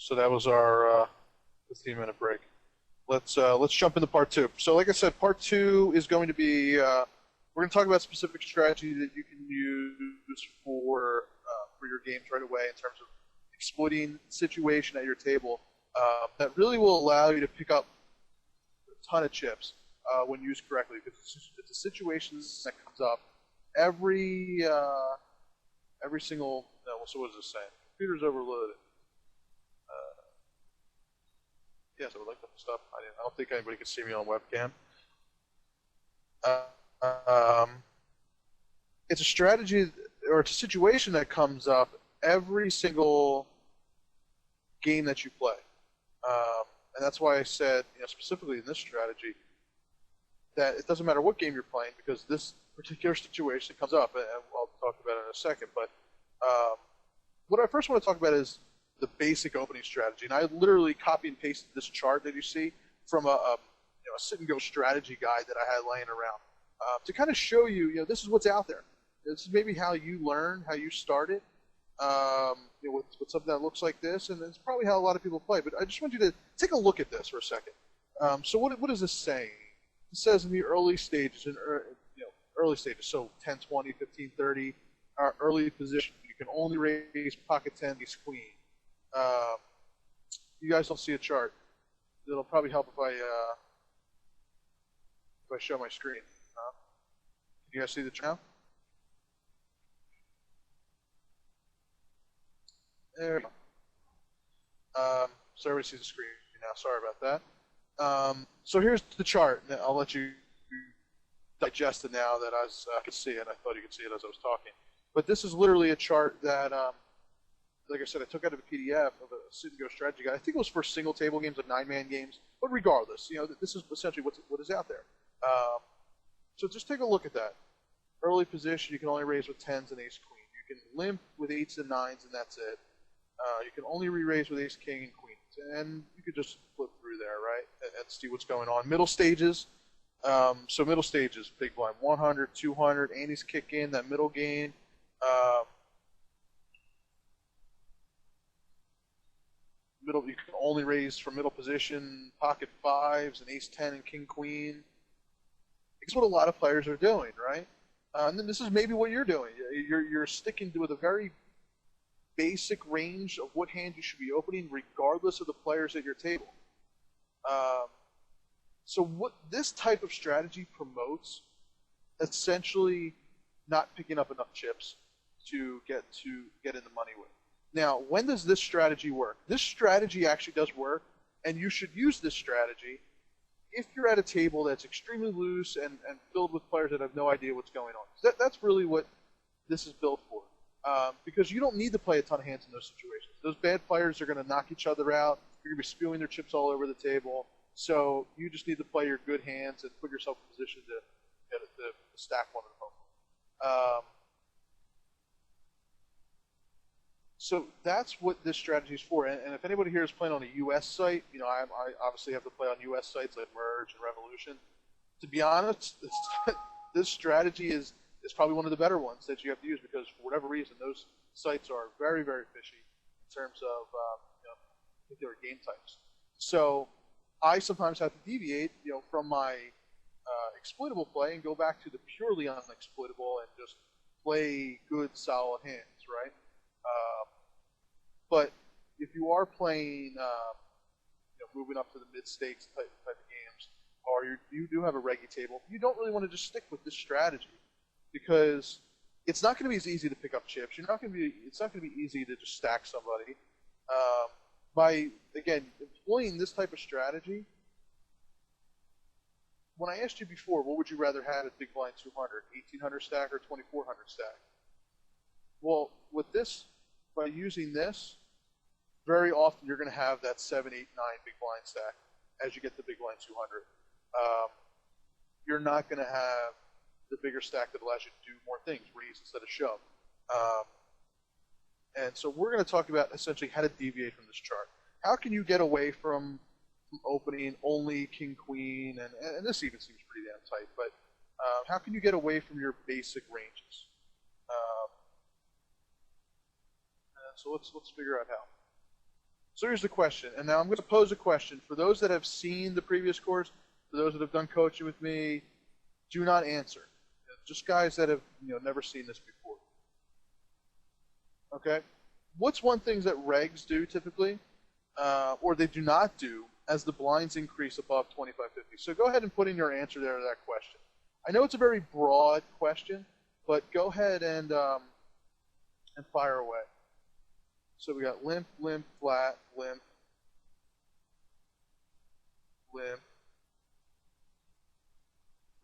So that was our 15-minute break. Let's jump into part two. So like I said, part two is going to be we're going to talk about specific strategy that you can use for your games right away in terms of exploiting situation at your table that really will allow you to pick up a ton of chips when used correctly. Because it's a situation that comes up every single. No, so what is this saying? Computer's overloaded. Yes, I would like to stop. I don't think anybody can see me on webcam. Um, it's a strategy or it's a situation that comes up every single game that you play, and that's why I said, specifically in this strategy, that it doesn't matter what game you're playing because this particular situation comes up, and I'll talk about it in a second. But what I first want to talk about is the basic opening strategy, and I literally copy and pasted this chart that you see from a sit and go strategy guide that I had laying around to kind of show you, this is what's out there. This is maybe how you learn, how you started, with something that looks like this, and it's probably how a lot of people play. But I just want you to take a look at this for a second. So what is this saying? It says in the early stages, early stages, so 10, 20, 15, 30, early position, you can only raise pocket 10, ace queen. You guys don't see a chart. It'll probably help if I show my screen. Can you guys see the chart now? There we go. So everybody sees the screen now. Sorry about that. So here's the chart. I'll let you digest it now that I could see it. I thought you could see it as I was talking. But this is literally a chart that like I said, I took out of a PDF of a sit and go strategy guide. I think it was for single table games, like 9-man games. But regardless, this is essentially what is out there. So just take a look at that. Early position, you can only raise with 10s and ace queen. You can limp with 8s and 9s, and that's it. You can only re-raise with ace king and queens, and you could just flip through there, right, and see what's going on. Middle stages. So middle stages, big blind, 100, 200, antes kick in that middle game. Middle, you can only raise from middle position, pocket 5s, and ace 10 and king queen. It's what a lot of players are doing, right? And then this is maybe what you're doing. You're sticking with a very basic range of what hand you should be opening, regardless of the players at your table. So what this type of strategy promotes, essentially, not picking up enough chips to get in the money with. Now, when does this strategy work? This strategy actually does work, and you should use this strategy if you're at a table that's extremely loose and filled with players that have no idea what's going on. That's really what this is built for. Because you don't need to play a ton of hands in those situations. Those bad players are going to knock each other out. You're going to be spewing their chips all over the table. So you just need to play your good hands and put yourself in position to stack one of them. So that's what this strategy is for. And if anybody here is playing on a U.S. site, I obviously have to play on U.S. sites like Merge and Revolution. To be honest, this strategy is probably one of the better ones that you have to use because for whatever reason, those sites are very, very fishy in terms of particular game types. So I sometimes have to deviate, from my exploitable play and go back to the purely unexploitable and just play good, solid hands, right? But if you are playing, moving up to the mid-stakes type of games, or you do have a reggie table, you don't really want to just stick with this strategy because it's not going to be as easy to pick up chips. It's not going to be easy to just stack somebody. By again employing this type of strategy, when I asked you before, what would you rather have at big blind 200, 1800 stack or 2400 stack? Well, with this, by using this, very often you're going to have that 7, 8, 9 big blind stack as you get the big blind 200. You're not going to have the bigger stack that allows you to do more things, raise instead of shove. And so we're going to talk about essentially how to deviate from this chart. How can you get away from opening only king queen, and this even seems pretty damn tight, but how can you get away from your basic ranges? So let's figure out how. So here's the question, and now I'm going to pose a question for those that have seen the previous course, for those that have done coaching with me. Do not answer. Just guys that have never seen this before. Okay, what's one thing that regs do typically, or they do not do as the blinds increase above 2550? So go ahead and put in your answer there to that question. I know it's a very broad question, but go ahead and fire away. So we got limp, limp, flat, limp, limp,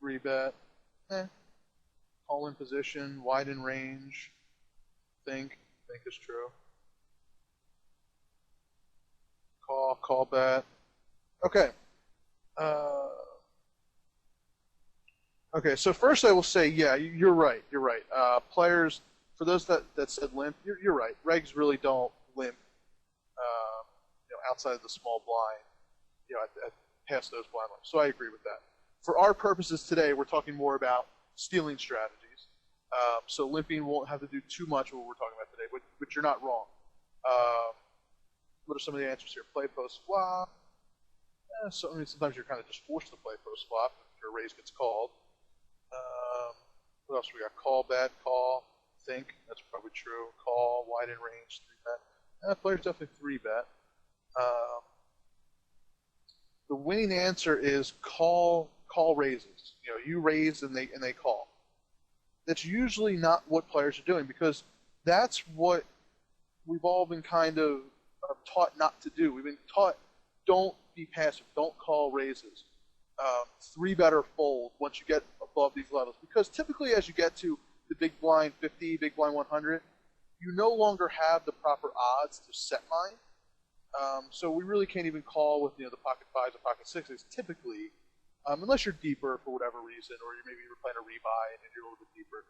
3-bet, call in position, wide in range, think is true. Call bet. Okay. Okay, so first I will say, yeah, you're right. You're right. Players, for those that said limp, you're right. Regs really don't limp, outside of the small blind, at past those blind lines. So I agree with that. For our purposes today, we're talking more about stealing strategies. So limping won't have to do too much of what we're talking about today, but you're not wrong. What are some of the answers here? Play post flop. Sometimes you're kind of just forced to play post flop if your raise gets called. What else we got? Call, bet, call, think. That's probably true. Call, wide in range, 3-bet. Players definitely 3-bet. The winning answer is call raises. You raise and they call. That's usually not what players are doing, because that's what we've all been kind of taught not to do. We've been taught, don't be passive, don't call raises. 3-bet or fold once you get above these levels, because typically as you get to the big blind 50, big blind 100, you no longer have the proper odds to set mine. So we really can't even call with the pocket 5s or pocket 6s typically, unless you're deeper for whatever reason, or maybe you're playing a rebuy and you're a little bit deeper.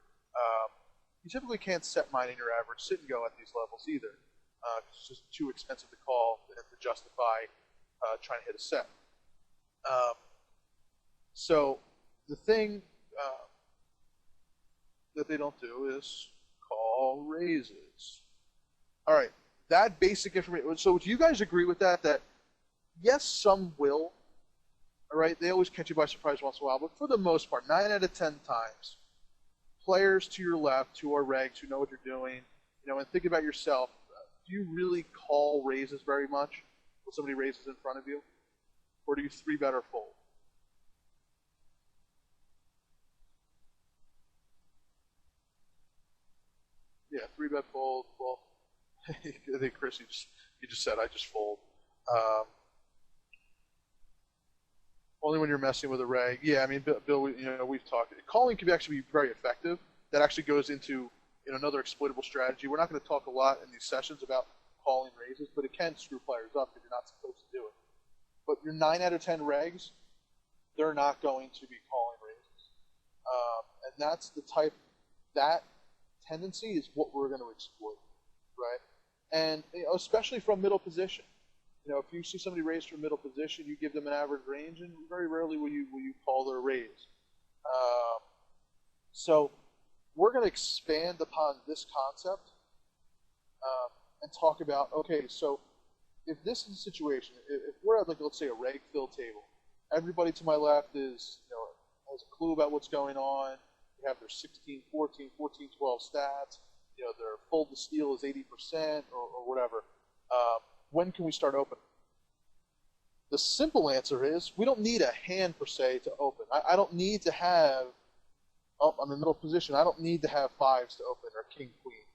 You typically can't set mine in your average sit and go at these levels either. It's just too expensive to call and to justify trying to hit a set. So the thing that they don't do is call raises. All right, that basic information. So do you guys agree with that? That yes, some will. All right, they always catch you by surprise once in a while, but for the most part, 9 out of 10 times, players to your left who are regs, who know what you're doing, and think about yourself. Do you really call raises very much when somebody raises in front of you, or do you 3-bet or fold? Yeah, 3-bet fold. Well, I think Chris, you just said I just fold. Only when you're messing with a reg. Yeah, I mean, Bill, we've talked. Calling can actually be very effective. That actually goes into another exploitable strategy. We're not going to talk a lot in these sessions about calling raises, but it can screw players up if you're not supposed to do it. But your 9 out of 10 regs, they're not going to be calling raises. And that's the type, that tendency is what we're going to exploit, right? And especially from middle position. If you see somebody raise from middle position, you give them an average range, and very rarely will you call their raise. So we're going to expand upon this concept and talk about, okay, so if this is a situation, if we're at, like, let's say a reg fill table, everybody to my left is, has a clue about what's going on. They have their 16, 14, 14, 12 stats. Their fold to steal is 80% or whatever. When can we start opening? The simple answer is we don't need a hand per se to open. I don't need to have, I'm in middle position, I don't need to have 5s to open or king, queen.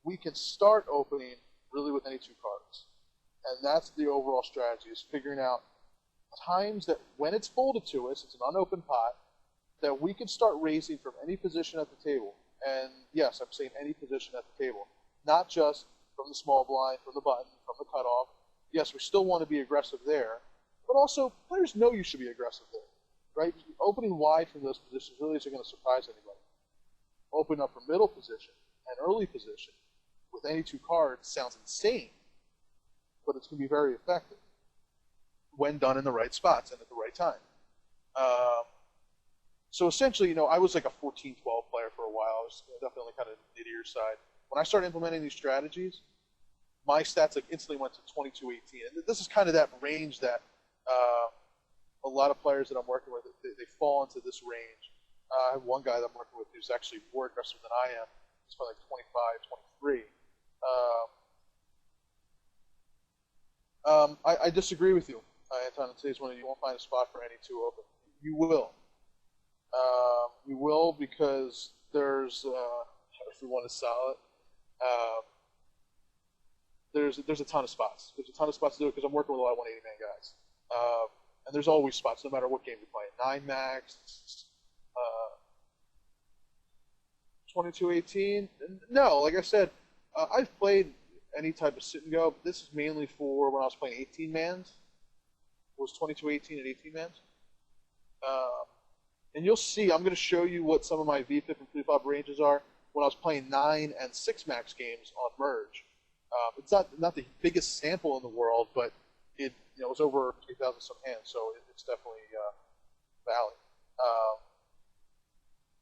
We can start opening really with any 2 cards. And that's the overall strategy, is figuring out times that when it's folded to us, it's an unopened pot, that we can start raising from any position at the table. And yes, I'm saying any position at the table, not just from the small blind, from the button, from the cutoff. Yes, we still want to be aggressive there, but also players know you should be aggressive there, right? Opening wide from those positions really isn't going to surprise anybody. Open up from middle position and early position with any 2 cards sounds insane, but it's going to be very effective when done in the right spots and at the right time. So essentially, I was like a 14-12 player for a while. I was definitely kind of the nittier side. When I started implementing these strategies, my stats like instantly went to 22-18. And this is kind of that range that a lot of players that I'm working with, they fall into this range. I have one guy that I'm working with who's actually more aggressive than I am. He's probably like 25, 23. I disagree with you, Anton, and today's one you won't find a spot for any two open. You will. You will because there's, everyone is solid. There's a ton of spots. There's a ton of spots to do it because I'm working with a lot of 180-man guys. And there's always spots, no matter what game you're playing. 9 max, 22-18. No, like I said, I've played any type of sit and go, but this is mainly for when I was playing 18-mans. It was 22-18 and 18-mans. And you'll see, I'm going to show you what some of my VFIP and flip-flop ranges are when I was playing 9 and 6 max games on Merge. It's not the biggest sample in the world, but it was over 3,000 some hands, so it's definitely valid.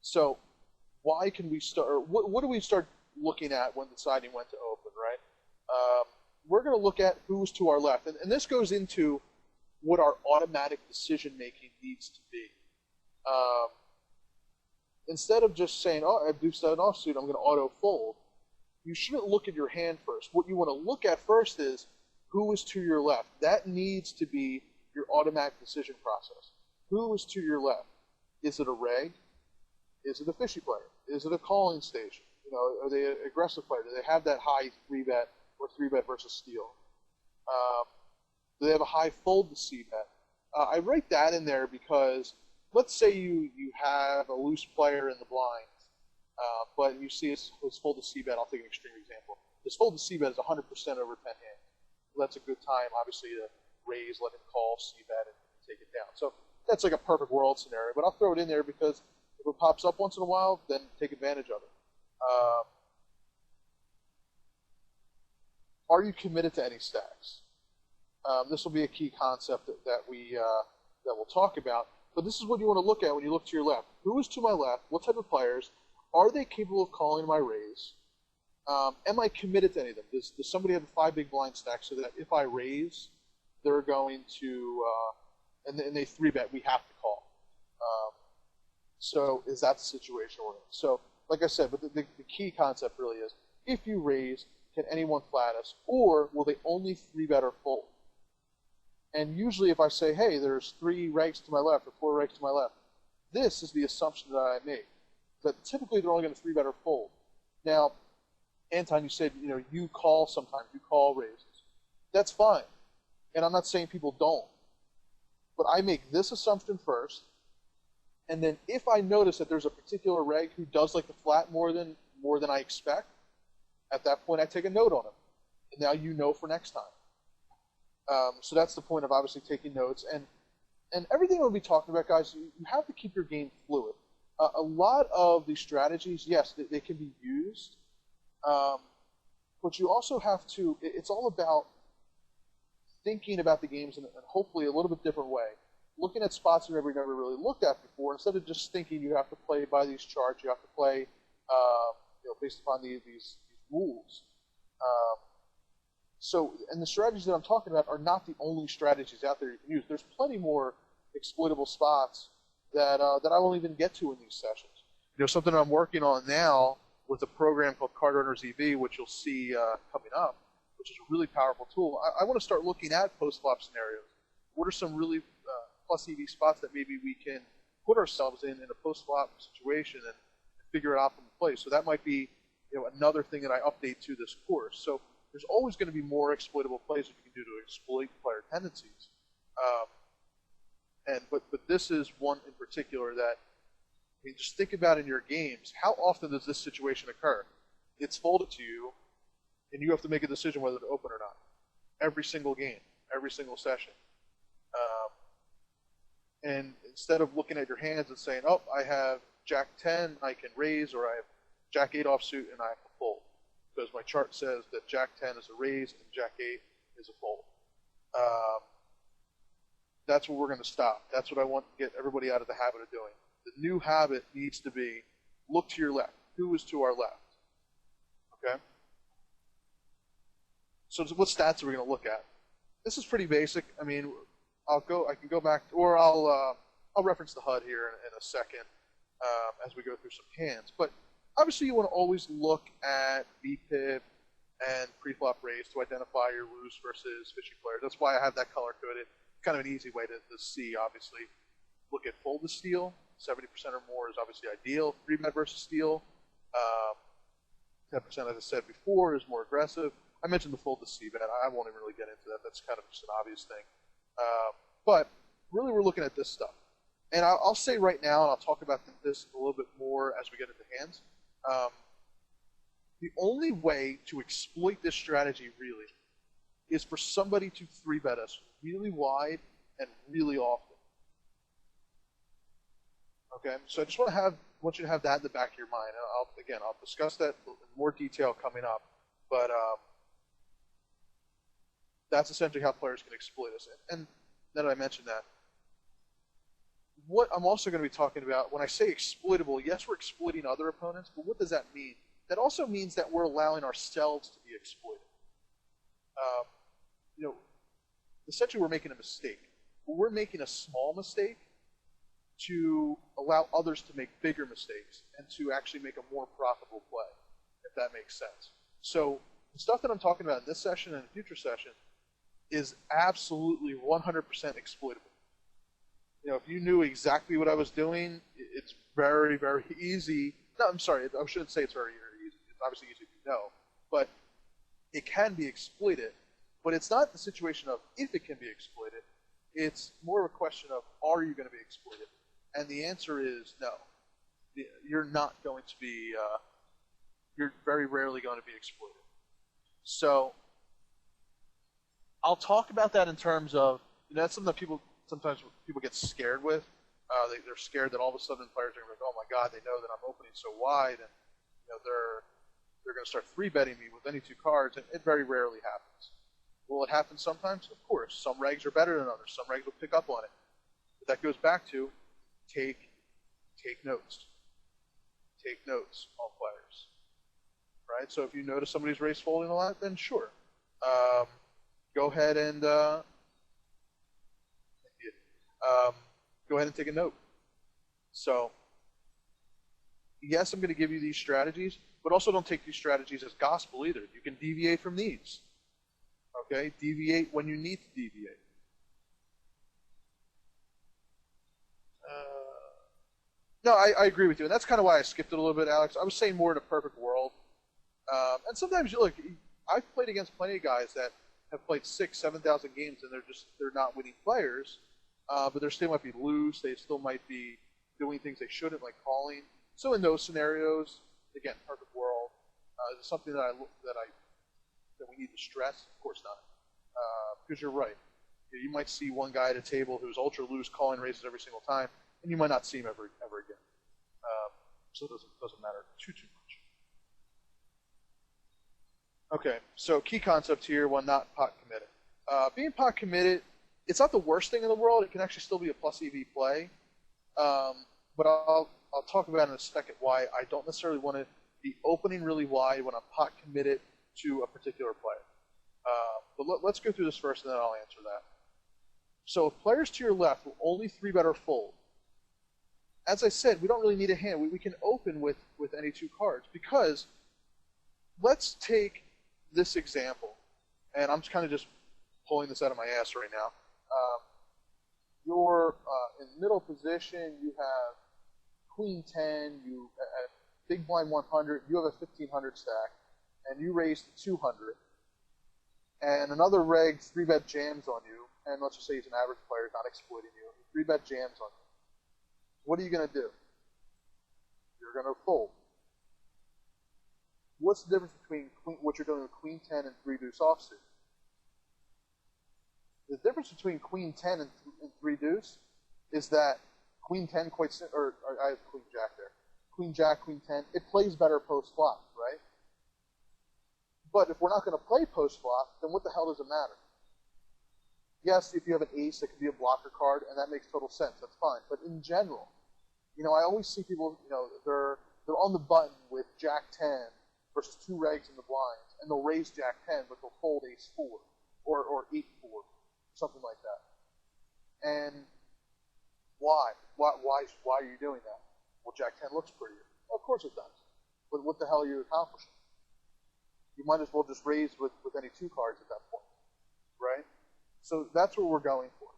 So why can we start? Or what do we start looking at when deciding when to open? Right? We're going to look at who's to our left, and this goes into what our automatic decision making needs to be. Instead of just saying, "Oh, I have deuce seven offsuit, I'm going to auto fold," you shouldn't look at your hand first. What you want to look at first is who is to your left. That needs to be your automatic decision process. Who is to your left? Is it a reg? Is it a fishy player? Is it a calling station? Are they an aggressive player? Do they have that high 3-bet or 3-bet versus steal? Do they have a high fold to c-bet? I write that in there because let's say you have a loose player in the blinds, but you see his fold to c-bet. I'll take an extreme example. His fold to c-bet is 100% over 10 hands. That's a good time, obviously, to raise, let him call, c-bet, and take it down. So that's like a perfect world scenario, but I'll throw it in there because if it pops up once in a while, then take advantage of it. Are you committed to any stacks? This will be a key concept that we'll talk about, but this is what you want to look at when you look to your left. Who is to my left? What type of players? Are they capable of calling my raise? Am I committed to any of them? Does somebody have a 5 big blind stack so that if I raise, they're going to, and they 3-bet, we have to call. So is that the situation we're in? So, like I said, but the key concept really is, if you raise, can anyone flat us, or will they only 3-bet or fold? And usually if I say, hey, there's 3 regs to my left or 4 regs to my left, this is the assumption that I make, that typically they're only going to 3-bet or fold. Now, Anton, you said, you call sometimes, you call raises. That's fine. And I'm not saying people don't. But I make this assumption first, and then if I notice that there's a particular reg who does like the flat more than I expect, at that point I take a note on him. And now you know for next time. So that's the point of obviously taking notes. And everything we'll be talking about, guys, you have to keep your game fluid. A lot of these strategies, yes, they can be used. But you also have to, it's all about thinking about the games in hopefully a little bit different way. Looking at spots you've never really looked at before, instead of just thinking you have to play by these charts, you have to play based upon these rules. And the strategies that I'm talking about are not the only strategies out there you can use. There's plenty more exploitable spots that I won't even get to in these sessions. Something I'm working on now with a program called Card Runners EV, which you'll see coming up, which is a really powerful tool. I want to start looking at post-flop scenarios. What are some really plus EV spots that maybe we can put ourselves in a post-flop situation and figure out optimal play? So that might be another thing that I update to this course. So there's always going to be more exploitable plays that you can do to exploit player tendencies. But this is one in particular that, just think about in your games, how often does this situation occur? It's folded to you, and you have to make a decision whether to open or not. Every single game, every single session. And instead of looking at your hands and saying, oh, I have Jack 10, I can raise, or I have Jack 8 offsuit, and I have to fold. Because my chart says that Jack 10 is a raise and Jack 8 is a fold. That's what we're going to stop. That's what I want to get everybody out of the habit of doing. The new habit needs to be, look to your left. Who is to our left? Okay? So what stats are we going to look at? This is pretty basic. I mean, I can go back, or I'll reference the HUD here in a second as we go through some hands. But obviously, you want to always look at VPIP and preflop raise to identify your loose versus fishy players. That's why I have that color coded. Kind of an easy way to see, obviously. Look at fold to steal. 70% or more is obviously ideal. 3-bet versus steal. 10%, as I said before, is more aggressive. I mentioned the fold to c-bet. I won't even really get into that. That's kind of just an obvious thing. But really, we're looking at this stuff. And I'll say right now, and I'll talk about this a little bit more as we get into hands. The only way to exploit this strategy, really, is for somebody to 3-bet us really wide and really often. Okay, so I just want you to have that in the back of your mind. And I'll discuss that in more detail coming up. But that's essentially how players can exploit us. And now that I mentioned that, what I'm also going to be talking about, when I say exploitable, yes, we're exploiting other opponents, but what does that mean? That also means that we're allowing ourselves to be exploited. Essentially we're making a mistake. But we're making a small mistake to allow others to make bigger mistakes and to actually make a more profitable play, if that makes sense. So the stuff that I'm talking about in this session and in future session is absolutely 100% exploitable. If you knew exactly what I was doing, it's very, very easy. No, I'm sorry, I shouldn't say it's very easy. It's obviously easy if you know, but it can be exploited. But it's not the situation of if it can be exploited. It's more of a question of, are you going to be exploited? And the answer is no. You're not going to be, you're very rarely going to be exploited. So I'll talk about that in terms of, that's something that sometimes people get scared with. They're scared that all of a sudden players are going to be like, oh my God, they know that I'm opening so wide, and they're going to start 3-betting me with any 2 cards, and it very rarely happens. Will it happen sometimes? Of course. Some regs are better than others. Some regs will pick up on it. But that goes back to take notes. Take notes on players. Right? So if you notice somebody's race folding a lot, then sure. Go ahead and go ahead and take a note. So yes, I'm going to give you these strategies, but also don't take these strategies as gospel either. You can deviate from these. Okay? Deviate when you need to deviate. No, I agree with you, and that's kind of why I skipped it a little bit, Alex. I was saying more in a perfect world. And sometimes you look. I've played against plenty of guys that have played 6,000, 7,000 games, and they're not winning players, but they still might be loose. They still might be doing things they shouldn't, like calling. So in those scenarios, again, perfect world, is it something that we need to stress? Of course not, because you're right. You might see one guy at a table who's ultra loose, calling raises every single time, and you might not see him ever again. So it doesn't matter too much. Okay, so key concept here: one, not pot committed. Being pot committed, it's not the worst thing in the world. It can actually still be a plus EV play, but I'll talk about in a second why I don't necessarily want to be opening really wide when I'm pot committed to a particular player. But let's go through this first, and then I'll answer that. So if players to your left will only 3-bet or fold, as I said, we don't really need a hand. We can open with any 2 cards, because let's take this example, and I'm kind of just pulling this out of my ass right now. You're in middle position. You have Queen 10. You at big blind 100. You have a 1500 stack, and you raise to 200. And another reg 3-bet jams on you, and let's just say he's an average player, not exploiting you. 3-bet jams on you. What are you going to do? You're going to fold. What's the difference between what you're doing with Queen 10 and 3-deuce offsuit? The difference between Queen 10 and 3-deuce is that Queen 10 or I have Queen Jack there. Queen Jack, Queen 10, it plays better post-flop, right? But if we're not going to play post-flop, then what the hell does it matter? Yes, if you have an ace, it could be a blocker card, and that makes total sense. That's fine. But in general, I always see people, they're on the button with Jack 10 versus 2 regs in the blinds, and they'll raise Jack 10, but they'll fold Ace 4 or 8-4, something like that. And why? Why are you doing that? Well, Jack 10 looks prettier. Well, of course it does. But what the hell are you accomplishing? You might as well just raise with any 2 cards at that point, right? So that's what we're going for.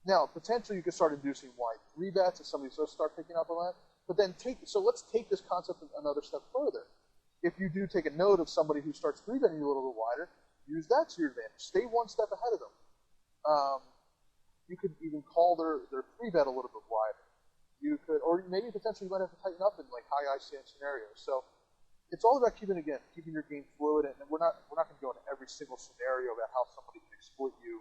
Now, potentially you could start inducing wide 3-bets if somebody does start picking up on that. But then let's take this concept another step further. If you do take a note of somebody who starts 3-betting you a little bit wider, use that to your advantage. Stay 1 step ahead of them. You could even call their 3-bet a little bit wider. You could, or maybe potentially you might have to tighten up in like high ICM scenarios. So it's all about keeping your game fluid, and we're not going to go into every single scenario about how somebody can exploit you.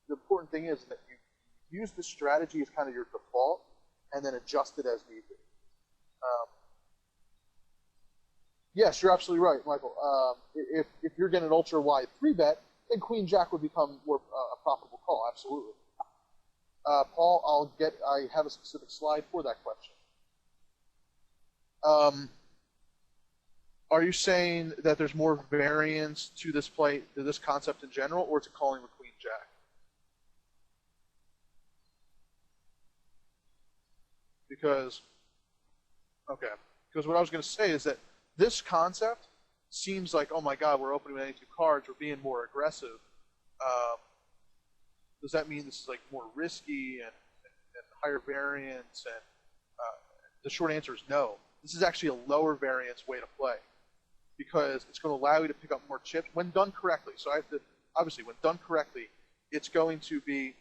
The important thing is that you use this strategy as kind of your default, and then adjust it as needed. Yes, you're absolutely right, Michael. If you're getting an ultra wide 3-bet, then Queen Jack would become more a profitable call. Absolutely. Paul, I have a specific slide for that question. Are you saying that there's more variance to this play, to this concept in general, or to calling with Queen Jack? Because what I was going to say is that this concept seems like, oh my God, we're opening with any 2 cards, we're being more aggressive. Does that mean this is like more risky and higher variance? And the short answer is no. This is actually a lower variance way to play because it's going to allow you to pick up more chips when done correctly. So obviously, when done correctly, it's going to be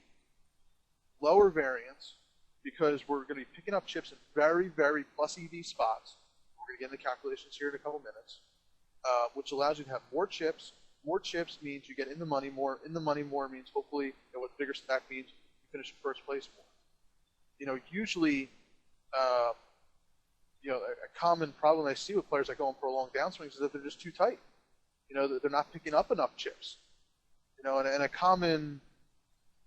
lower variance because we're going to be picking up chips in very, very plus EV spots. We're going to get into calculations here in a couple minutes, which allows you to have more chips. More chips means you get in the money more. In the money more means hopefully, what bigger stack means you finish in first place more. Usually, a common problem I see with players that go on prolonged downswings is that they're just too tight. They're not picking up enough chips. And a common,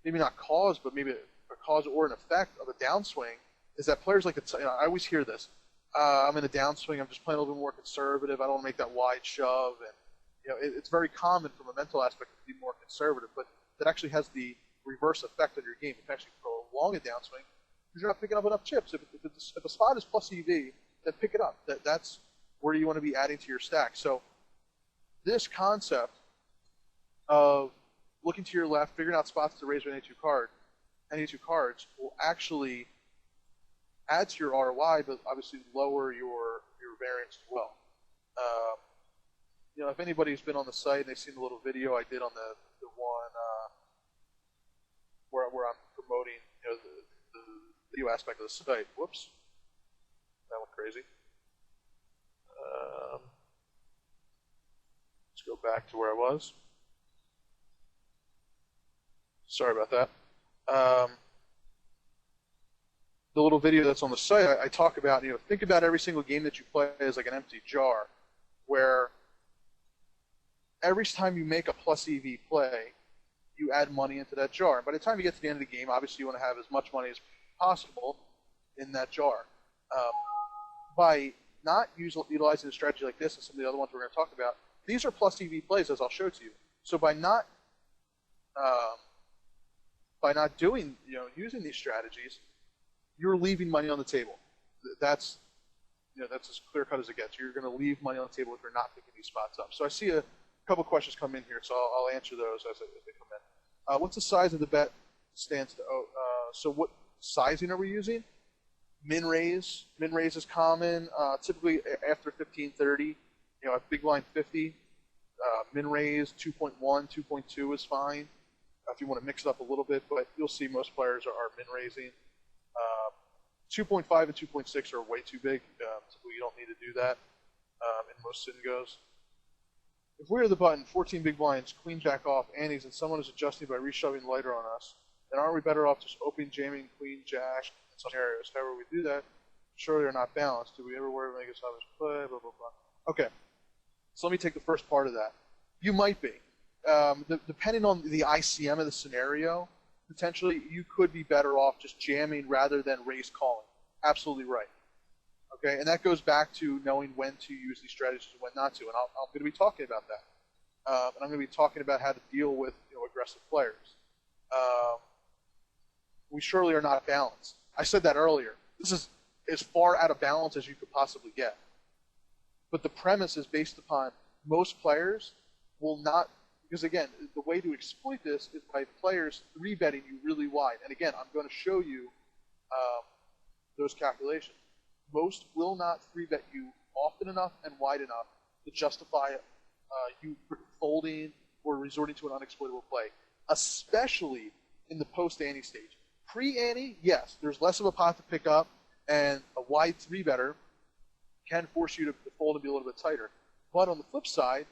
maybe not cause, but maybe a cause or an effect of a downswing is that players like to, I always hear this. I'm in a downswing. I'm just playing a little bit more conservative. I don't want to make that wide shove. And it's very common from a mental aspect to be more conservative, but that actually has the reverse effect on your game. It can actually prolong a downswing because you're not picking up enough chips. If a spot is plus EV, then pick it up. That's where you want to be adding to your stack. So this concept of looking to your left, figuring out spots to raise with any 2 cards will actually add to your ROI, but obviously lower your variance as well. If anybody's been on the site and they've seen the little video I did on the one where I'm promoting the video aspect of the site. Whoops, that went crazy. Let's go back to where I was. Sorry about that. The little video that's on the site, I talk about, think about every single game that you play as like an empty jar, where every time you make a plus EV play, you add money into that jar. And by the time you get to the end of the game, obviously you want to have as much money as possible in that jar. By not utilizing a strategy like this and some of the other ones we're going to talk about, these are plus EV plays, as I'll show to you. So by not doing, using these strategies, you're leaving money on the table. That's as clear cut as it gets. You're going to leave money on the table if you're not picking these spots up. So I see a couple questions come in here, so I'll answer those as they come in. What's the size of the bet stands to? So what sizing are we using? Min raise. Min raise is common. Typically after 1530, at big blind 50, min raise 2.1, 2.2 is fine. If you want to mix it up a little bit, but you'll see most players are min raising. 2.5 and 2.6 are way too big. Typically you don't need to do that in most syngos. If we are the button, 14 big blinds, queen jack off, antes, and someone is adjusting by reshoving lighter on us, then aren't we better off just opening, jamming, queen jack in some areas? However we do that, surely they're not balanced. Do we ever worry when they get obvious play, blah, blah, blah. Okay, so let me take the first part of that. You might be. Depending on the ICM of the scenario, potentially you could be better off just jamming rather than raise calling. Absolutely right. Okay, and that goes back to knowing when to use these strategies and when not to. And I'm going to be talking about that. And I'm going to be talking about how to deal with aggressive players. We surely are not balanced. I said that earlier. This is as far out of balance as you could possibly get. But the premise is based upon most players will not, because again, the way to exploit this is by players 3-betting you really wide. And again, I'm going to show you those calculations. Most will not 3-bet you often enough and wide enough to justify you folding or resorting to an unexploitable play, especially in the post-ante stage. Pre-ante, yes, there's less of a pot to pick up, and a wide 3-better can force you to fold and be a little bit tighter. But on the flip side,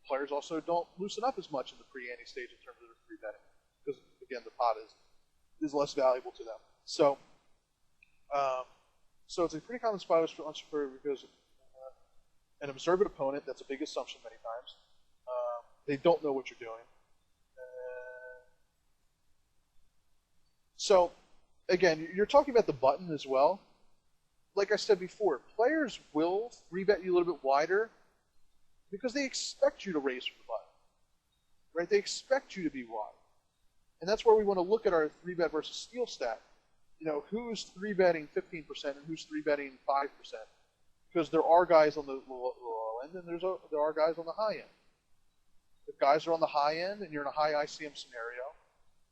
players also don't loosen up as much in the pre-ante stage in terms of their 3-betting, because again, the pot is less valuable to them. So it's a pretty common spot for unsupervised because an observant opponent, that's a big assumption many times. They don't know what you're doing. So, again, you're talking about the button as well. Like I said before, players will 3-bet you a little bit wider because they expect you to raise from the button. Right? They expect you to be wide. And that's where we want to look at our 3-bet versus steal stat. Who's 3-betting 15% and who's 3-betting 5%? Because there are guys on the low end and there are guys on the high end. If guys are on the high end and you're in a high ICM scenario,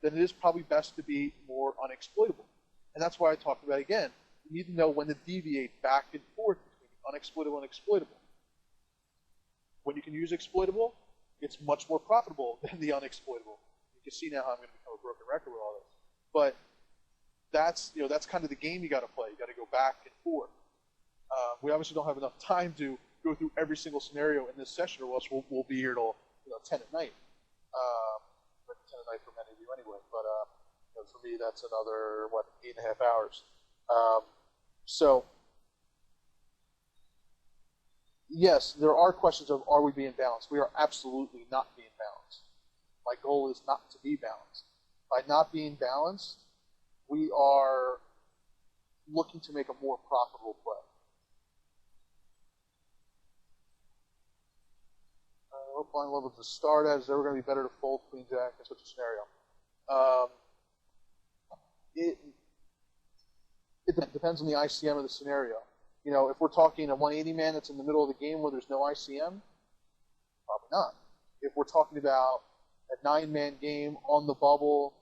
then it is probably best to be more unexploitable. And that's why I talked about, again, you need to know when to deviate back and forth between unexploitable and exploitable. When you can use exploitable, it's much more profitable than the unexploitable. You can see now how I'm going to become a broken record with all this. But that's kind of the game you got to play. You got to go back and forth. We obviously don't have enough time to go through every single scenario in this session, or else we'll be here till 10 at night. 10 at night for many of you anyway, but for me that's another 8.5 hours. So yes, there are questions of are we being balanced? We are absolutely not being balanced. My goal is not to be balanced. By not being balanced, we are looking to make a more profitable play. What blind level to start at? Is it ever going to be better to fold queen jack in such a scenario? It depends on the ICM of the scenario. If we're talking a 180 man that's in the middle of the game where there's no ICM, probably not. If we're talking about a 9-man game on the bubble,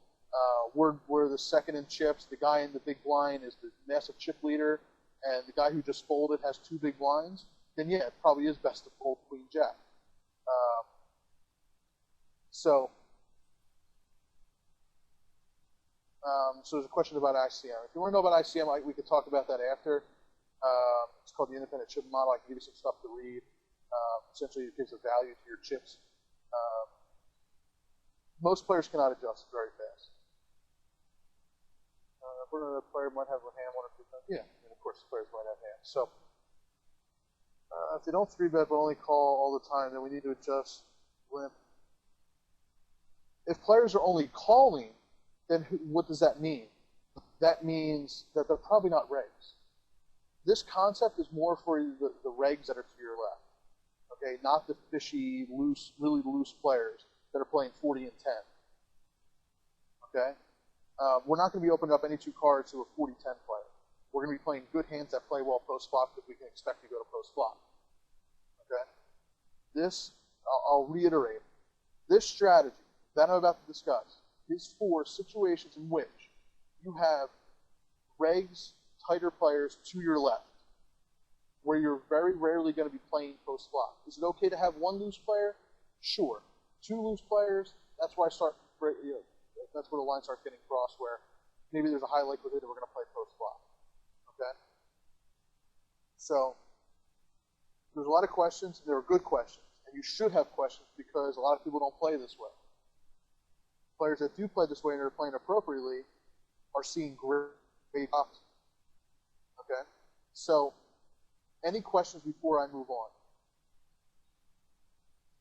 we're the second in chips, the guy in the big blind is the massive chip leader, and the guy who just folded has 2 big blinds, then yeah, it probably is best to fold queen jack. So there's a question about ICM. If you want to know about ICM, we could talk about that after. It's called the independent chip model. I can give you some stuff to read. Essentially, it gives a value to your chips. Most players cannot adjust very fast. A player might have a hand 1 or 2 times. Yeah, and of course, players might have hands. So if they don't 3-bet but only call all the time, then we need to adjust limp. If players are only calling, then what does that mean? That means that they're probably not regs. This concept is more for the regs that are to your left. Okay, not the fishy, loose, really loose players that are playing 40 and 10. Okay? We're not going to be opening up any 2 cards to a 40-10 player. We're going to be playing good hands that play well post-flop because we can expect to go to post-flop. Okay? This, I'll reiterate, this strategy that I'm about to discuss is for situations in which you have regs, tighter players to your left, where you're very rarely going to be playing post-flop. Is it okay to have 1 loose player? Sure. 2 loose players, that's where that's where the line starts getting crossed, where maybe there's a high likelihood that we're going to play post-flop. Okay? So, there's a lot of questions, and there are good questions. And you should have questions because a lot of people don't play this way. Players that do play this way and are playing appropriately are seeing great options. Okay? So, any questions before I move on?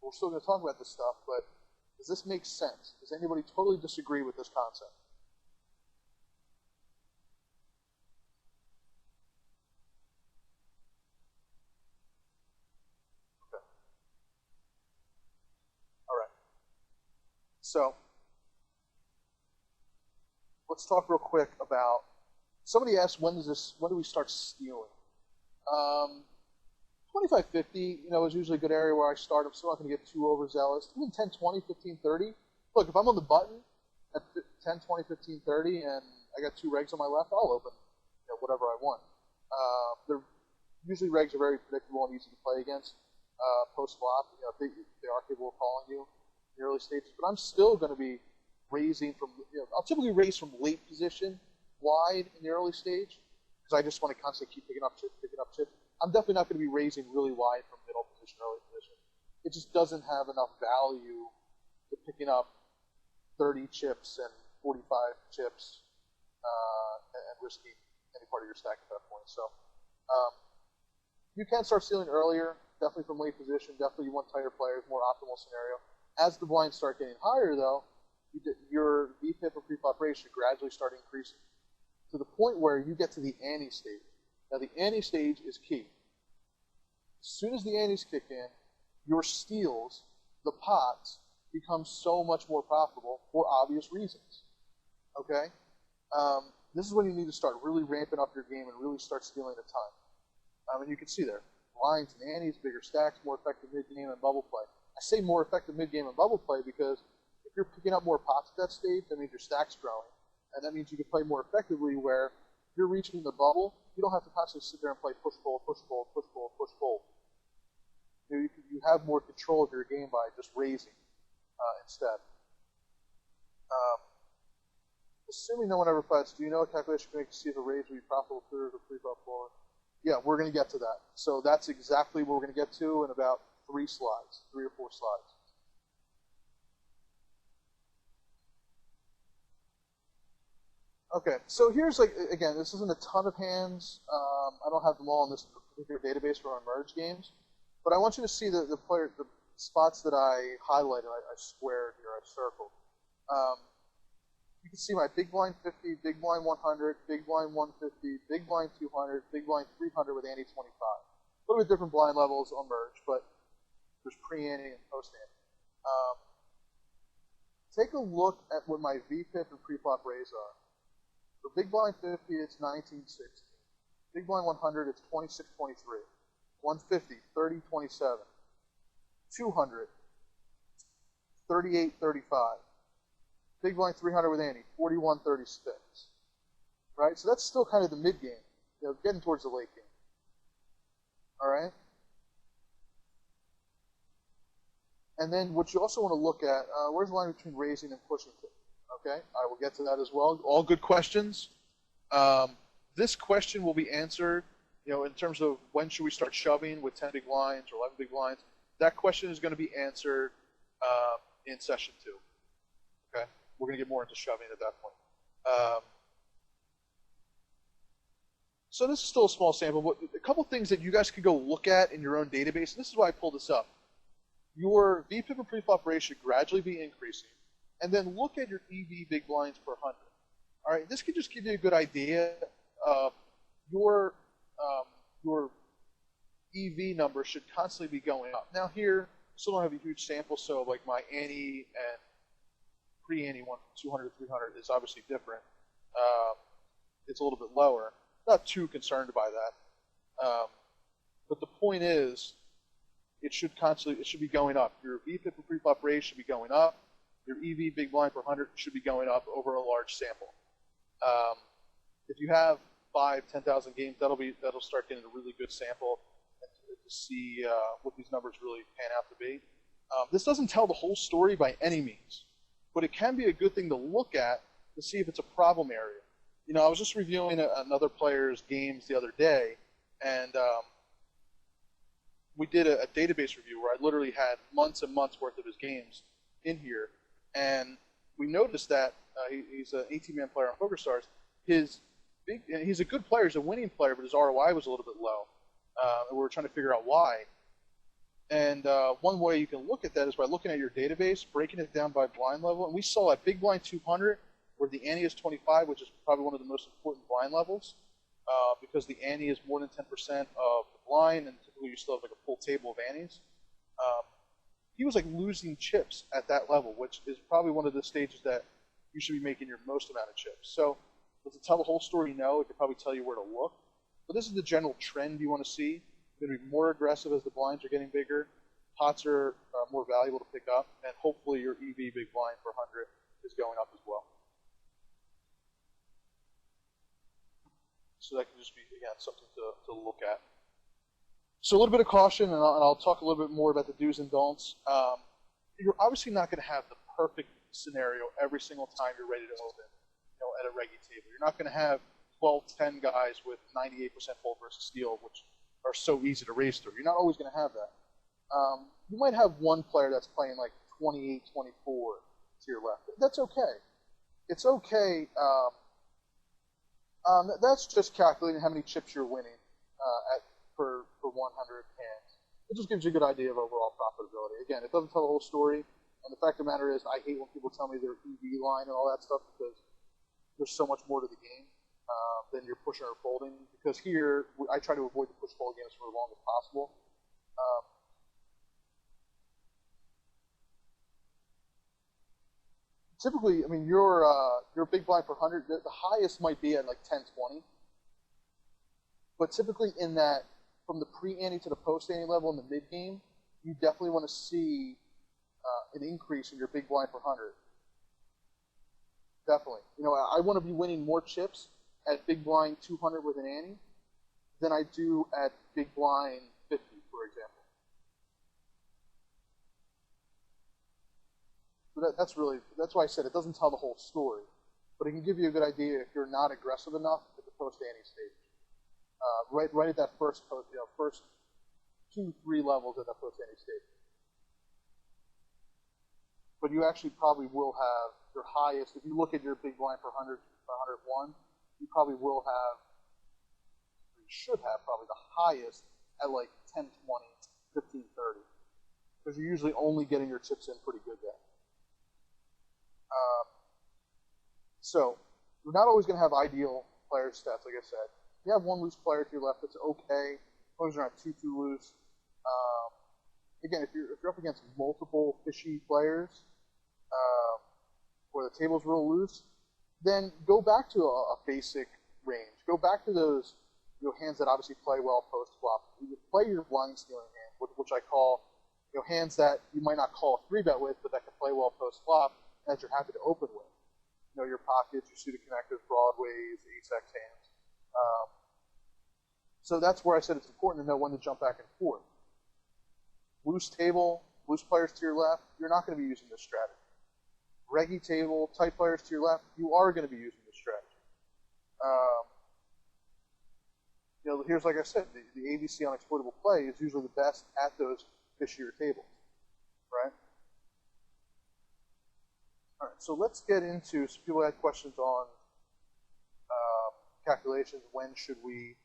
We're still going to talk about this stuff, but does this make sense? Does anybody totally disagree with this concept? So let's talk real quick about. Somebody asked, when do we start stealing? 25-50, is usually a good area where I start. I'm still not going to get too overzealous. Even 10, 20, 15, 30. Look, if I'm on the button at 10, 20, 15, 30, and I got 2 regs on my left, I'll open whatever I want. Usually regs are very predictable and easy to play against. Post-flop, they are capable of calling you in the early stages. But I'm still going to be raising from, I'll typically raise from late position wide in the early stage because I just want to constantly keep picking up chips. I'm definitely not going to be raising really wide from middle position, early position. It just doesn't have enough value to picking up 30 chips and 45 chips and risking any part of your stack at that point. So you can start stealing earlier, definitely from late position. Definitely you want tighter players, more optimal scenario. As the blinds start getting higher, though, your VPIP or pre-flop rate should gradually start increasing to the point where you get to the ante stage. Now, the ante stage is key. As soon as the antes kick in, your steals, the pots, become so much more profitable for obvious reasons. Okay? This is when you need to start really ramping up your game and really start stealing a ton. And you can see there, blinds and antes, bigger stacks, more effective mid-game and bubble play. I say more effective mid-game and bubble play because if you're picking up more pots at that stage, that means your stack's growing. And that means you can play more effectively where if you're reaching the bubble, you don't have to constantly sit there and play push-pull, push-pull, push-pull, push-pull. You have more control of your game by just raising instead. Assuming no one ever fights, do you know a calculation can make to see if a raise will be profitable through or pre-flop forward? Yeah, we're going to get to that. So that's exactly what we're going to get to in about 3 or 4 slides. Okay, so here's again, this isn't a ton of hands. I don't have them all in this particular database for our merge games, but I want you to see the spots that I highlighted, I squared here, I circled. You can see my big blind 50, big blind 100, big blind 150, big blind 200, big blind 300 with ante 25. A little bit different blind levels on merge, but there's pre-ante and post-ante. Take a look at what my VPIP and pre-flop raise are. For big blind 50, it's 1960. Big blind 100, it's 2623. 150, 3027. 200, 3835. Big blind 300 with ante, 4136. Right? So that's still kind of the mid game, getting towards the late game. All right? And then what you also want to look at, where's the line between raising and pushing? Okay, I will get to that as well. All good questions. This question will be answered, in terms of when should we start shoving with 10 big blinds or 11 big blinds. That question is going to be answered in session 2. Okay, we're going to get more into shoving at that point. So this is still a small sample, but a couple things that you guys could go look at in your own database. And this is why I pulled this up. Your VPIP and preflop rate should gradually be increasing. And then look at your EV big blinds per 100. All right, this could just give you a good idea of your EV number should constantly be going up. Now here, still don't have a huge sample, so like my ante and pre-ante 200 to 300 is obviously different. It's a little bit lower. Not too concerned by that. But the point is, it should be going up. Your VPIP and preflop rate should be going up. Your EV big blind per 100 should be going up over a large sample. If you have 10,000 games, that'll start getting a really good sample to see what these numbers really pan out to be. This doesn't tell the whole story by any means, but it can be a good thing to look at to see if it's a problem area. I was just reviewing another player's games the other day, and we did a database review where I literally had months and months worth of his games in here, and we noticed that he's an 18-man player on PokerStars. He's a good player, he's a winning player, but his ROI was a little bit low, and we were trying to figure out why. And one way you can look at that is by looking at your database, breaking it down by blind level, and we saw at big blind 200, where the ante is 25, which is probably one of the most important blind levels, because the ante is more than 10% of the blind, and typically you still have like a full table of antes. he was like losing chips at that level, which is probably one of the stages that you should be making your most amount of chips. So, to tell the whole story, no, it could probably tell you where to look. But this is the general trend you want to see. You're going to be more aggressive as the blinds are getting bigger. Pots are more valuable to pick up, and hopefully your EV big blind for 100 is going up as well. So that can just be, again, something to look at. So a little bit of caution, and I'll talk a little bit more about the do's and don'ts. You're obviously not going to have the perfect scenario every single time you're ready to open, at a Reggie table. You're not going to have 12, 10 guys with 98% full versus steel, which are so easy to race through. You're not always going to have that. You might have one player that's playing like 28, 24 to your left. That's okay. It's okay. That's just calculating how many chips you're winning per 100 hands. It just gives you a good idea of overall profitability. Again, it doesn't tell the whole story. And the fact of the matter is, I hate when people tell me their EV line and all that stuff because there's so much more to the game than you're pushing or folding. Because here, I try to avoid the push-fold games for as long as possible. Typically, I mean, your big blind per 100, the highest might be at like 10, 20. But typically in that, from the pre-ante to the post-ante level in the mid-game, you definitely want to see an increase in your big blind per 100. Definitely. I want to be winning more chips at big blind 200 with an ante than I do at big blind 50, for example. So that's why I said it doesn't tell the whole story, but it can give you a good idea if you're not aggressive enough at the post-ante stage. Right at that first 2-3 levels at that post-ante stage. But you actually probably will have your highest, if you look at your big blind for 100, 101, you probably will have, or you should have probably the highest at like 10, 20, 15, 30. Because you're usually only getting your chips in pretty good there. So, you're not always going to have ideal player stats, like I said. If you have one loose player to your left, that's okay, as long as you're not too loose. Again, if you're up against multiple fishy players, where the table's real loose, then go back to a basic range. Go back to those hands that obviously play well post-flop. You play your blind stealing hand, which I call hands that you might not call a 3-bet with, but that can play well post-flop, and that you're happy to open with. Your pockets, your suited connectors, broadways, ace-x hands. So that's where I said it's important to know when to jump back and forth. Loose table, loose players to your left, you're not going to be using this strategy. Reggie table, tight players to your left, you are going to be using this strategy. Here's, like I said, the ABC on exploitable play is usually the best at those fishier tables, right? All right, so let's get into, some people had questions on calculations, when should we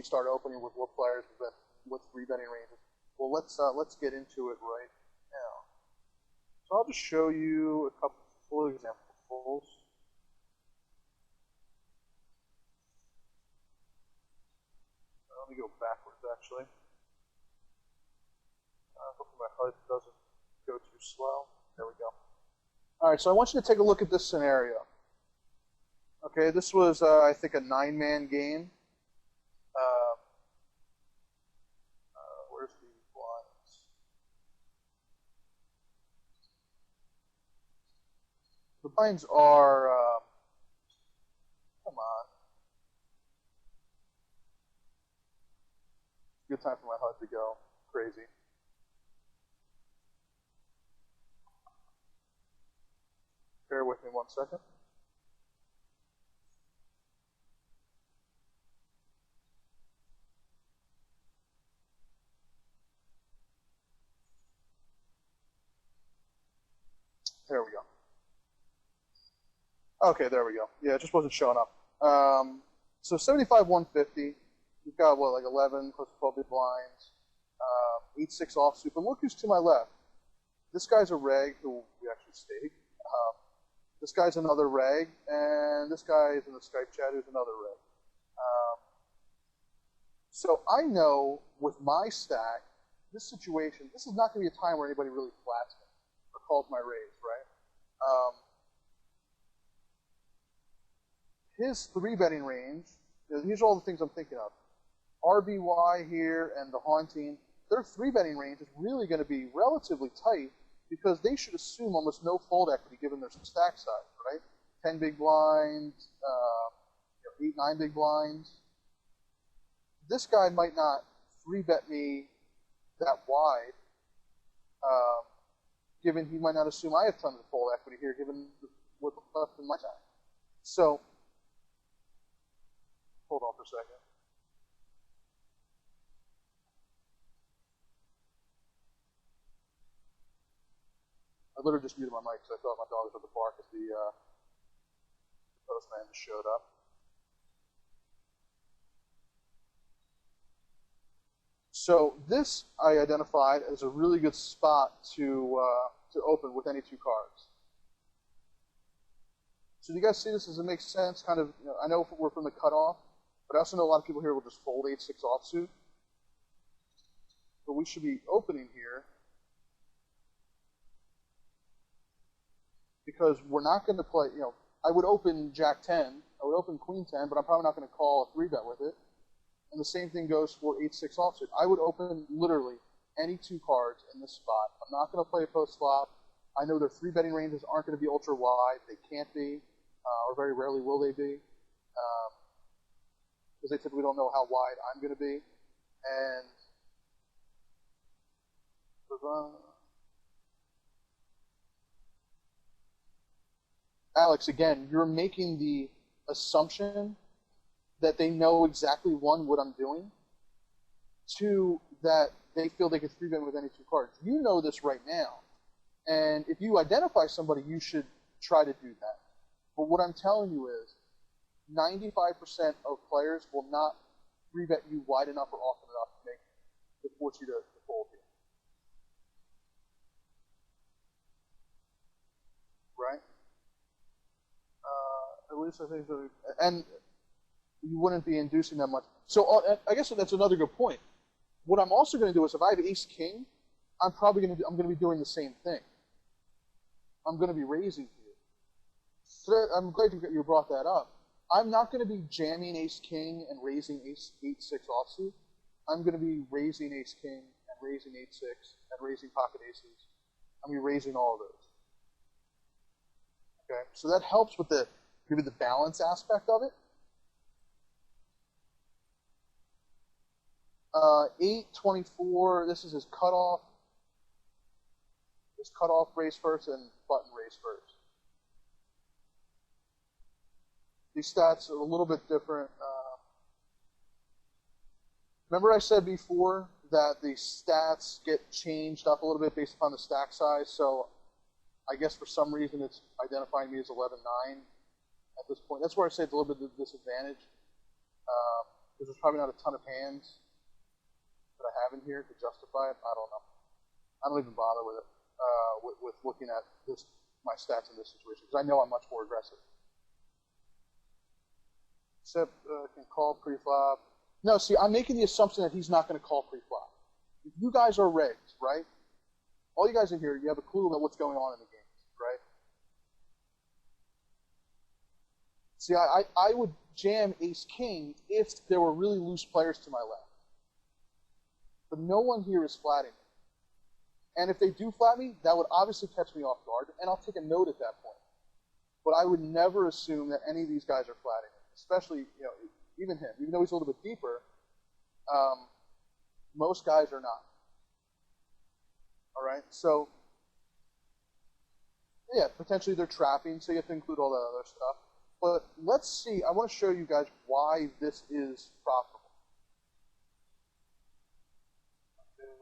start opening with what players, what 3-betting ranges. Well, let's get into it right now. So I'll just show you a couple full examples. Let me go backwards, actually. Hopefully my HUD doesn't go too slow. There we go. All right, so I want you to take a look at this scenario. Okay, this was, I think, a 9-man game. Where's the blinds? The blinds are, come on. Good time for my HUD to go crazy. Bear with me 1 second. There we go. Okay, there we go. Yeah, it just wasn't showing up. So 75, 150. We've got, what, like 11 close to 12 big blinds. 8-6 offsuit. But look who's to my left. This guy's a reg who we actually staked. This guy's another reg, and this guy is in the Skype chat who's another reg. So I know with my stack, this situation, this is not going to be a time where anybody really flats me or calls my raise, right? His 3-betting range, these are all the things I'm thinking of. RBY here and the Haunting, their 3-betting range is really going to be relatively tight because they should assume almost no fold equity given their stack size, right? 10 big blinds, 8, 9 big blinds. This guy might not 3-bet me that wide, given he might not assume I have tons of fold equity here, given what's left in my stack. So, hold on for a second. I literally just muted my mic because I thought my dog was at the bark as the postman just showed up. So this I identified as a really good spot to open with any 2 cards. So do you guys see this? Does it make sense? Kind of, I know we're from the cutoff, but I also know a lot of people here will just fold 8-6 offsuit. But we should be opening here because we're not going to play, I would open Jack 10, I would open Queen 10, but I'm probably not going to call a 3-bet with it. And the same thing goes for 8-6 offsuit. I would open literally any 2 cards in this spot. I'm not going to play a post flop. I know their 3-betting ranges aren't going to be ultra wide. They can't be, or very rarely will they be, because they typically don't know how wide I'm going to be. And Alex, again, you're making the assumption that they know exactly, 1, what I'm doing, 2, that they feel they can 3-bet with any 2 cards. You know this right now. And if you identify somebody, you should try to do that. But what I'm telling you is 95% of players will not 3-bet you wide enough or often enough to force you to fold here. Right? At least I think so. And you wouldn't be inducing them much. So I guess that's another good point. What I'm also going to do is if I have Ace King, I'm going to be doing the same thing. I'm going to be raising here. So I'm glad you brought that up. I'm not going to be jamming Ace King and raising Ace 8-6 offsuit. I'm going to be raising Ace King and raising 8-6 and raising pocket aces. I'm going to be raising all of those. Okay, so that helps with maybe the balance aspect of it. 8-24, this is his cutoff. His cutoff raise first and button raise first. These stats are a little bit different. Remember I said before that the stats get changed up a little bit based upon the stack size, so I guess for some reason it's identifying me as 11-9 at this point. That's where I say it's a little bit of a disadvantage, because there's probably not a ton of hands that I have in here to justify it. I don't know. I don't even bother with it, with looking at my stats in this situation, because I know I'm much more aggressive. Except can call pre-flop. No, see, I'm making the assumption that he's not going to call pre-flop. If you guys are regs, right? All you guys in here, you have a clue about what's going on in the game, right? See, I would jam Ace-King if there were really loose players to my left. But no one here is flatting me. And if they do flat me, that would obviously catch me off guard, and I'll take a note at that point. But I would never assume that any of these guys are flatting me, especially, even him. Even though he's a little bit deeper, most guys are not. All right? So, yeah, potentially they're trapping, so you have to include all that other stuff. But let's see. I want to show you guys why this is profitable. Okay,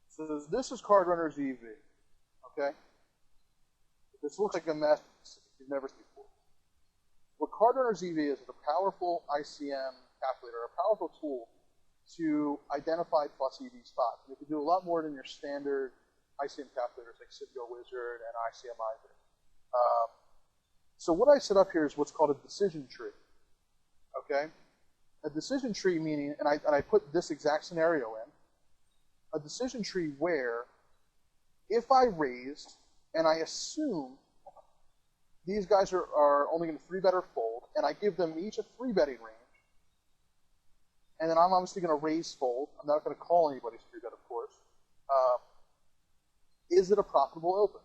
so this is Card Runner's EV. Okay? This looks like a mess you've never seen before. What Card Runner's EV is a powerful ICM calculator, a powerful tool to identify plus EV spots. And it can do a lot more than your standard ICM calculators like Citgo Wizard and ICMizer. So what I set up here is what's called a decision tree. Okay? A decision tree meaning, and I put this exact scenario in, a decision tree where if I raised and I assume these guys are only going to 3-bet or fold, and I give them each a 3-betting range, and then I'm obviously going to raise fold. I'm not going to call anybody's 3-bet, of course. Is it a profitable open?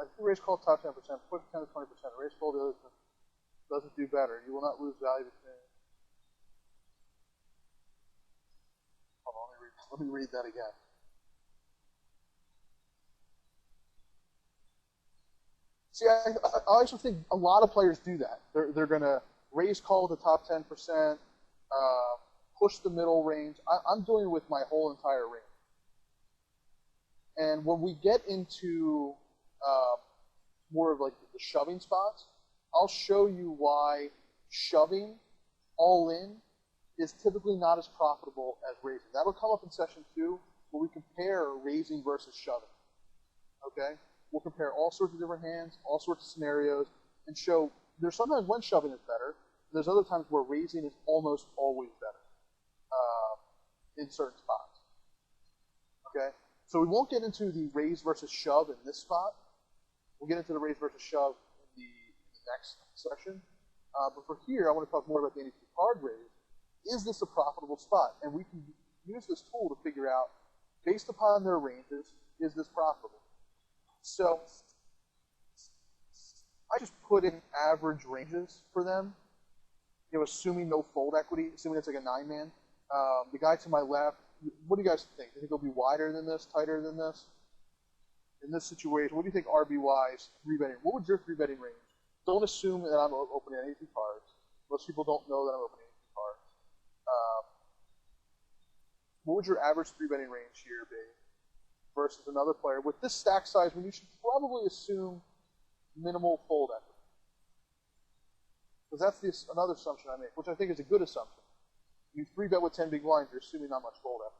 If you raise call top 10%, put 10 to 20%, raise fold the other doesn't do better. You will not lose value between. Hold on, let me read that again. See, I also think a lot of players do that. They're going to raise call the top 10%, push the middle range. I'm doing it with my whole entire range. And when we get into more of like the shoving spots, I'll show you why shoving all in is typically not as profitable as raising. That'll come up in session 2 where we compare raising versus shoving. Okay? We'll compare all sorts of different hands, all sorts of scenarios, and show there's sometimes when shoving is better, and there's other times where raising is almost always better in certain spots. Okay? So we won't get into the raise versus shove in this spot. We'll get into the raise versus shove in the next session. But for here, I want to talk more about the any card raise. Is this a profitable spot? And we can use this tool to figure out, based upon their ranges, is this profitable? So I just put in average ranges for them, assuming no fold equity, assuming it's like a 9-man. The guy to my left, what do you guys think? Do you think it'll be wider than this, tighter than this? In this situation, what do you think RBY's 3-betting? What would your 3-betting range? Don't assume that I'm opening any 2 cards. Most people don't know that I'm opening any 2 cards. What would your average 3-betting range here be versus another player with this stack size when you should probably assume minimal fold equity? Because that's another assumption I make, which I think is a good assumption. You 3-bet with 10 big blinds, you're assuming not much fold equity.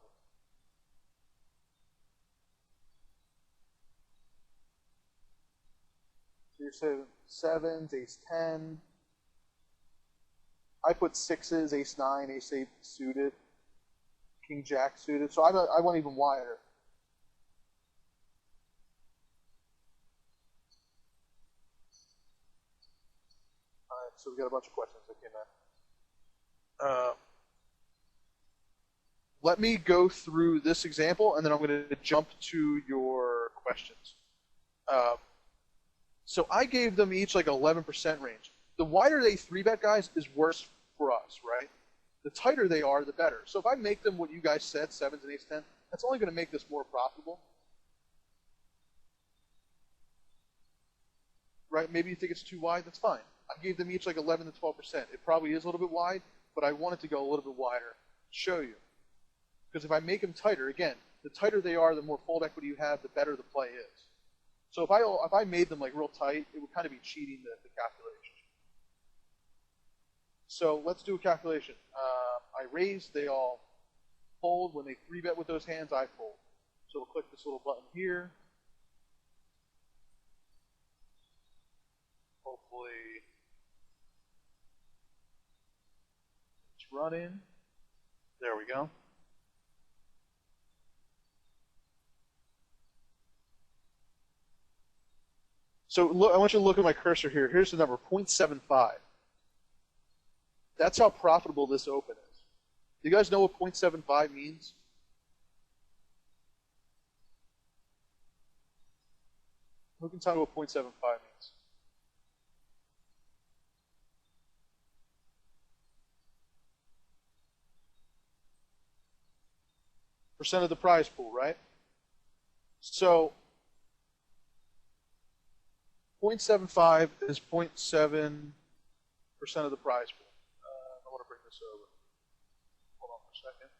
So you're saying 7s, ace 10. I put 6s, ace 9, ace 8 suited, king jack suited. So I went even wider. All right, so we got a bunch of questions that came in. Let me go through this example, and then I'm going to jump to your questions. So I gave them each like 11% range. The wider they 3-bet, guys, is worse for us, right? The tighter they are, the better. So if I make them what you guys said, 7s and ace 10, that's only going to make this more profitable. Right? Maybe you think it's too wide, that's fine. I gave them each like 11 to 12%. It probably is a little bit wide, but I wanted to go a little bit wider to show you. Because if I make them tighter, again, the tighter they are, the more fold equity you have, the better the play is. So if I made them like real tight, it would kind of be cheating the calculation. So let's do a calculation. I raise, they all fold. When they 3-bet with those hands, I fold. So we'll click this little button here. Hopefully it's running. There we go. So look, I want you to look at my cursor here. Here's the number, 0.75. That's how profitable this open is. Do you guys know what 0.75 means? Who can tell me what 0.75 means? Percent of the prize pool, right? So 0.75 is 0.7% of the prize pool. I want to bring this over. Hold on for a second.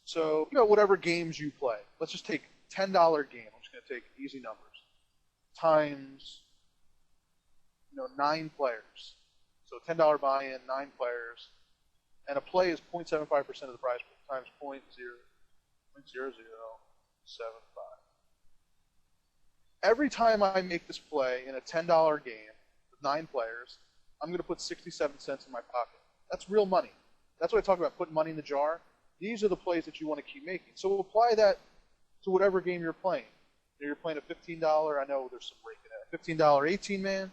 So, whatever games you play. Let's just take $10 game. I'm just going to take easy numbers. Times, 9 players. So $10 buy-in, 9 players. And a play is 0.75% of the prize pool times 0.0075. Every time I make this play in a $10 game with 9 players, I'm going to put 67 cents in my pocket. That's real money. That's what I talk about, putting money in the jar. These are the plays that you want to keep making. So we'll apply that to whatever game you're playing. You're playing a $15, I know there's some breaking in it, $15 18-man,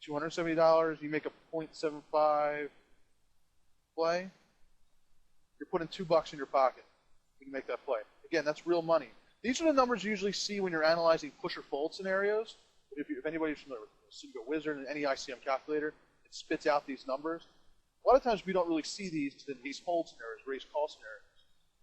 $270, you make a .75 play, you're putting $2 in your pocket. You can make that play. Again, that's real money. These are the numbers you usually see when you're analyzing push or fold scenarios. If anybody's familiar with Single Wizard and any ICM calculator, it spits out these numbers. A lot of times we don't really see these in these hold scenarios, raise call scenarios.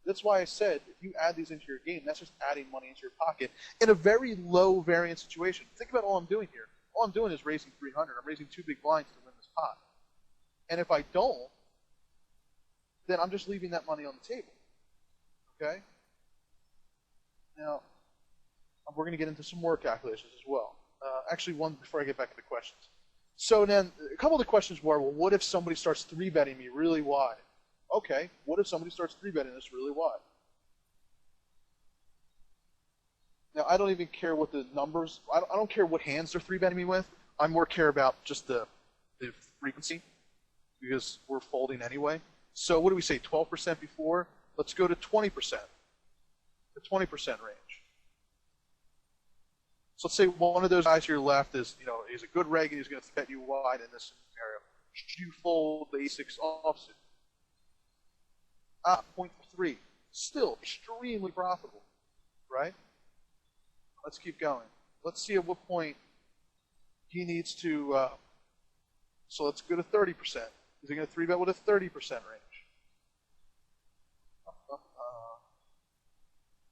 That's why I said if you add these into your game, that's just adding money into your pocket in a very low variance situation. Think about all I'm doing here. All I'm doing is raising 300. I'm raising 2 big blinds to win this pot. And if I don't, then I'm just leaving that money on the table. Okay? Now, we're going to get into some more calculations as well. Actually, one before I get back to the questions. So then, a couple of the questions were, well, what if somebody starts 3-betting me really wide? Okay, what if somebody starts 3-betting this really wide? Now, I don't even care what the numbers, I don't care what hands they're 3-betting me with. I more care about just the frequency, because we're folding anyway. So what do we say, 12% before? Let's go to 20%, the 20% range. So let's say one of those guys to your left is, he's a good reg and he's going to bet you wide in this scenario. Should you fold the A6 offsuit? 0.3. Still extremely profitable, right? Let's keep going. Let's see at what point he needs to, so let's go to 30%. Is he going to 3-bet with a 30% range?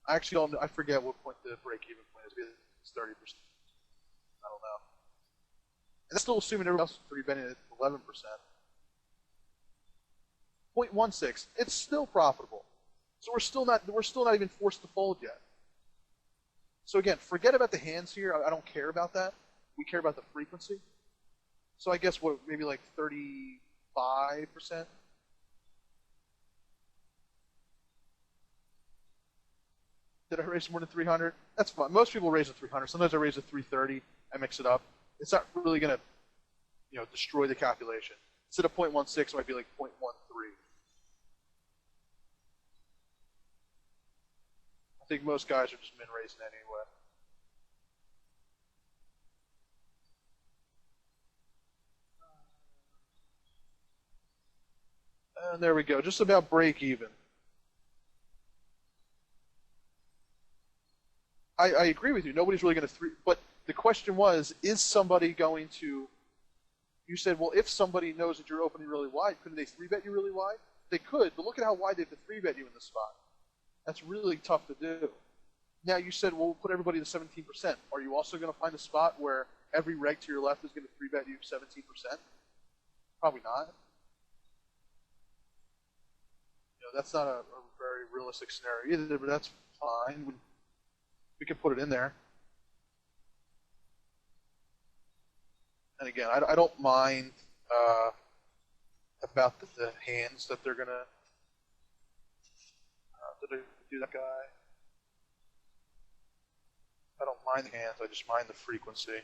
Actually, I forget what point the break-even point is. It's 30%. I don't know. And that's still assuming everyone else is 3-betting at 11%. 0.16. It's still profitable. So we're still not even forced to fold yet. So again, forget about the hands here. I don't care about that. We care about the frequency. So I guess maybe like 35%. Did I raise more than 300? That's fine. Most people raise at 300. Sometimes I raise at 330. I mix it up. It's not really going to, destroy the calculation. Instead of 0.16, it might be like 0.13. I think most guys are just min raising anyway. And there we go. Just about break even. I agree with you. Nobody's really going to but the question was, is somebody going to, you said, well, if somebody knows that you're opening really wide, couldn't they 3-bet you really wide? They could, but look at how wide they have to 3-bet you in this spot. That's really tough to do. Now you said, well, we'll put everybody to 17%. Are you also going to find a spot where every reg to your left is going to 3-bet you 17%? Probably not. That's not a very realistic scenario either, but that's fine. We can put it in there. And again, I don't mind about the hands that they're going to do that guy. I don't mind the hands, I just mind the frequency.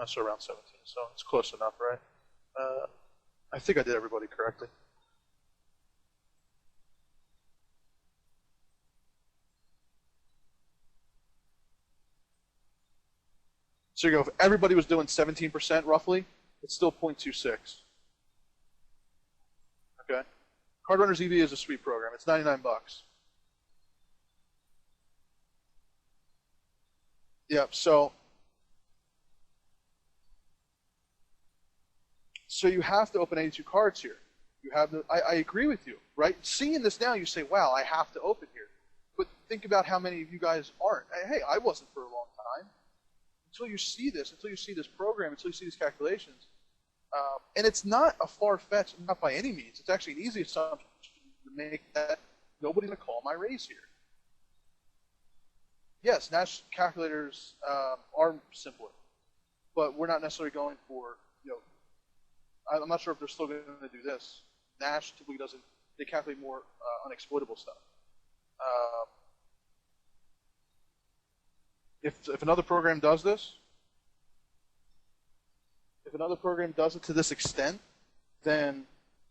So around 17, so it's close enough, right? I think I did everybody correctly. So you go, if everybody was doing 17% roughly, it's still 0.26. Okay? Card Runners EV is a sweet program. It's $99. Yep, so you have to open 82 cards here. You have I agree with you, right? Seeing this now, you say, wow, I have to open here. But think about how many of you guys aren't. Hey, I wasn't for a long time. Until you see this program, until you see these calculations, and it's not a far-fetched, not by any means. It's actually an easy assumption to make that nobody's going to call my raise here. Yes, Nash calculators are simpler, but we're not necessarily going for, I'm not sure if they're still going to do this. Nash typically doesn't, they calculate more unexploitable stuff. If another program does this, if another program does it to this extent, then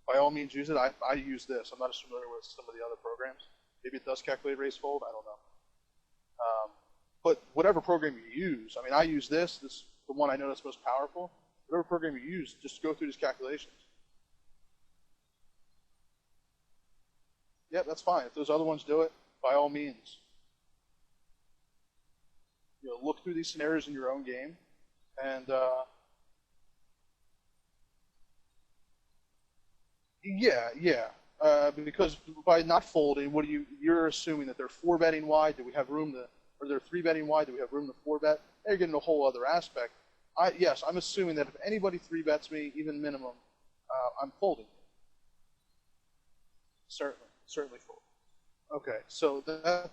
by all means use it. I use this. I'm not as familiar with some of the other programs. Maybe it does calculate raise fold. I don't know. But whatever program you use, I mean, I use this. This is the one I know that's most powerful. Whatever program you use, just go through these calculations. Yeah, that's fine. If those other ones do it, by all means. You know, look through these scenarios in your own game, and yeah. Because by not folding, you're assuming that they're 4-betting wide. Do we have room to, or they're 3-betting wide? Do we have room to 4-bet? Now you're getting a whole other aspect. Yes, I'm assuming that if anybody 3-bets me, even minimum, I'm folding. Certainly fold. Okay, so that's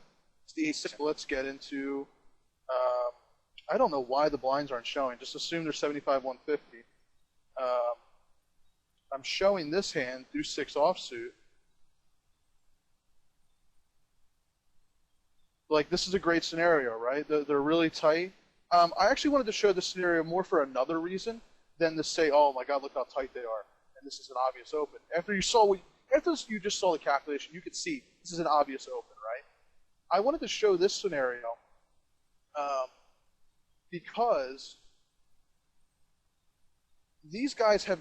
the A6. Let's get into. I don't know why the blinds aren't showing. Just assume they're 75, 150. I'm showing this hand, deuce 6 offsuit. Like, this is a great scenario, right? They're really tight. I actually wanted to show this scenario more for another reason than to say, oh my God, look how tight they are, and this is an obvious open. After you just saw the calculation, you could see this is an obvious open, right? I wanted to show this scenario because these guys have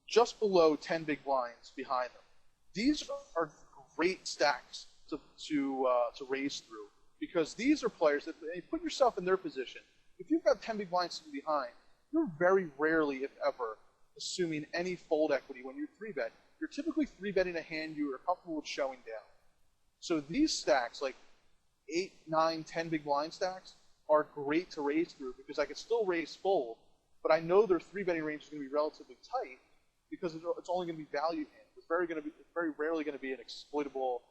just below 10 big blinds behind them. These are great stacks to raise through, because these are players that, you put yourself in their position. If you've got 10 big blinds sitting behind, you're very rarely, if ever, assuming any fold equity when you 3-bet. You're typically 3-betting a hand you are comfortable with showing down. So these stacks, like 8, 9, 10 big blind stacks, are great to raise through because I can still raise fold, but I know their 3-betting range is going to be relatively tight because it's only going to be value hand. It's very rarely going to be an exploitable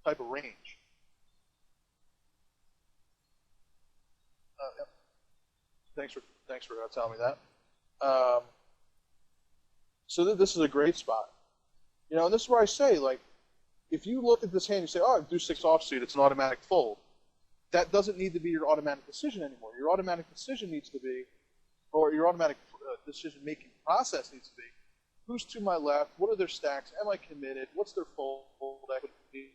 type of range. Yeah. Thanks for telling me that. So this is a great spot. You know, and this is where I say, like, if you look at this hand and you say, oh, I do 6 offsuit, it's an automatic fold. That doesn't need to be your automatic decision anymore. Your automatic decision needs to be, or your automatic decision-making process needs to be, who's to my left? What are their stacks? Am I committed? What's their fold equity?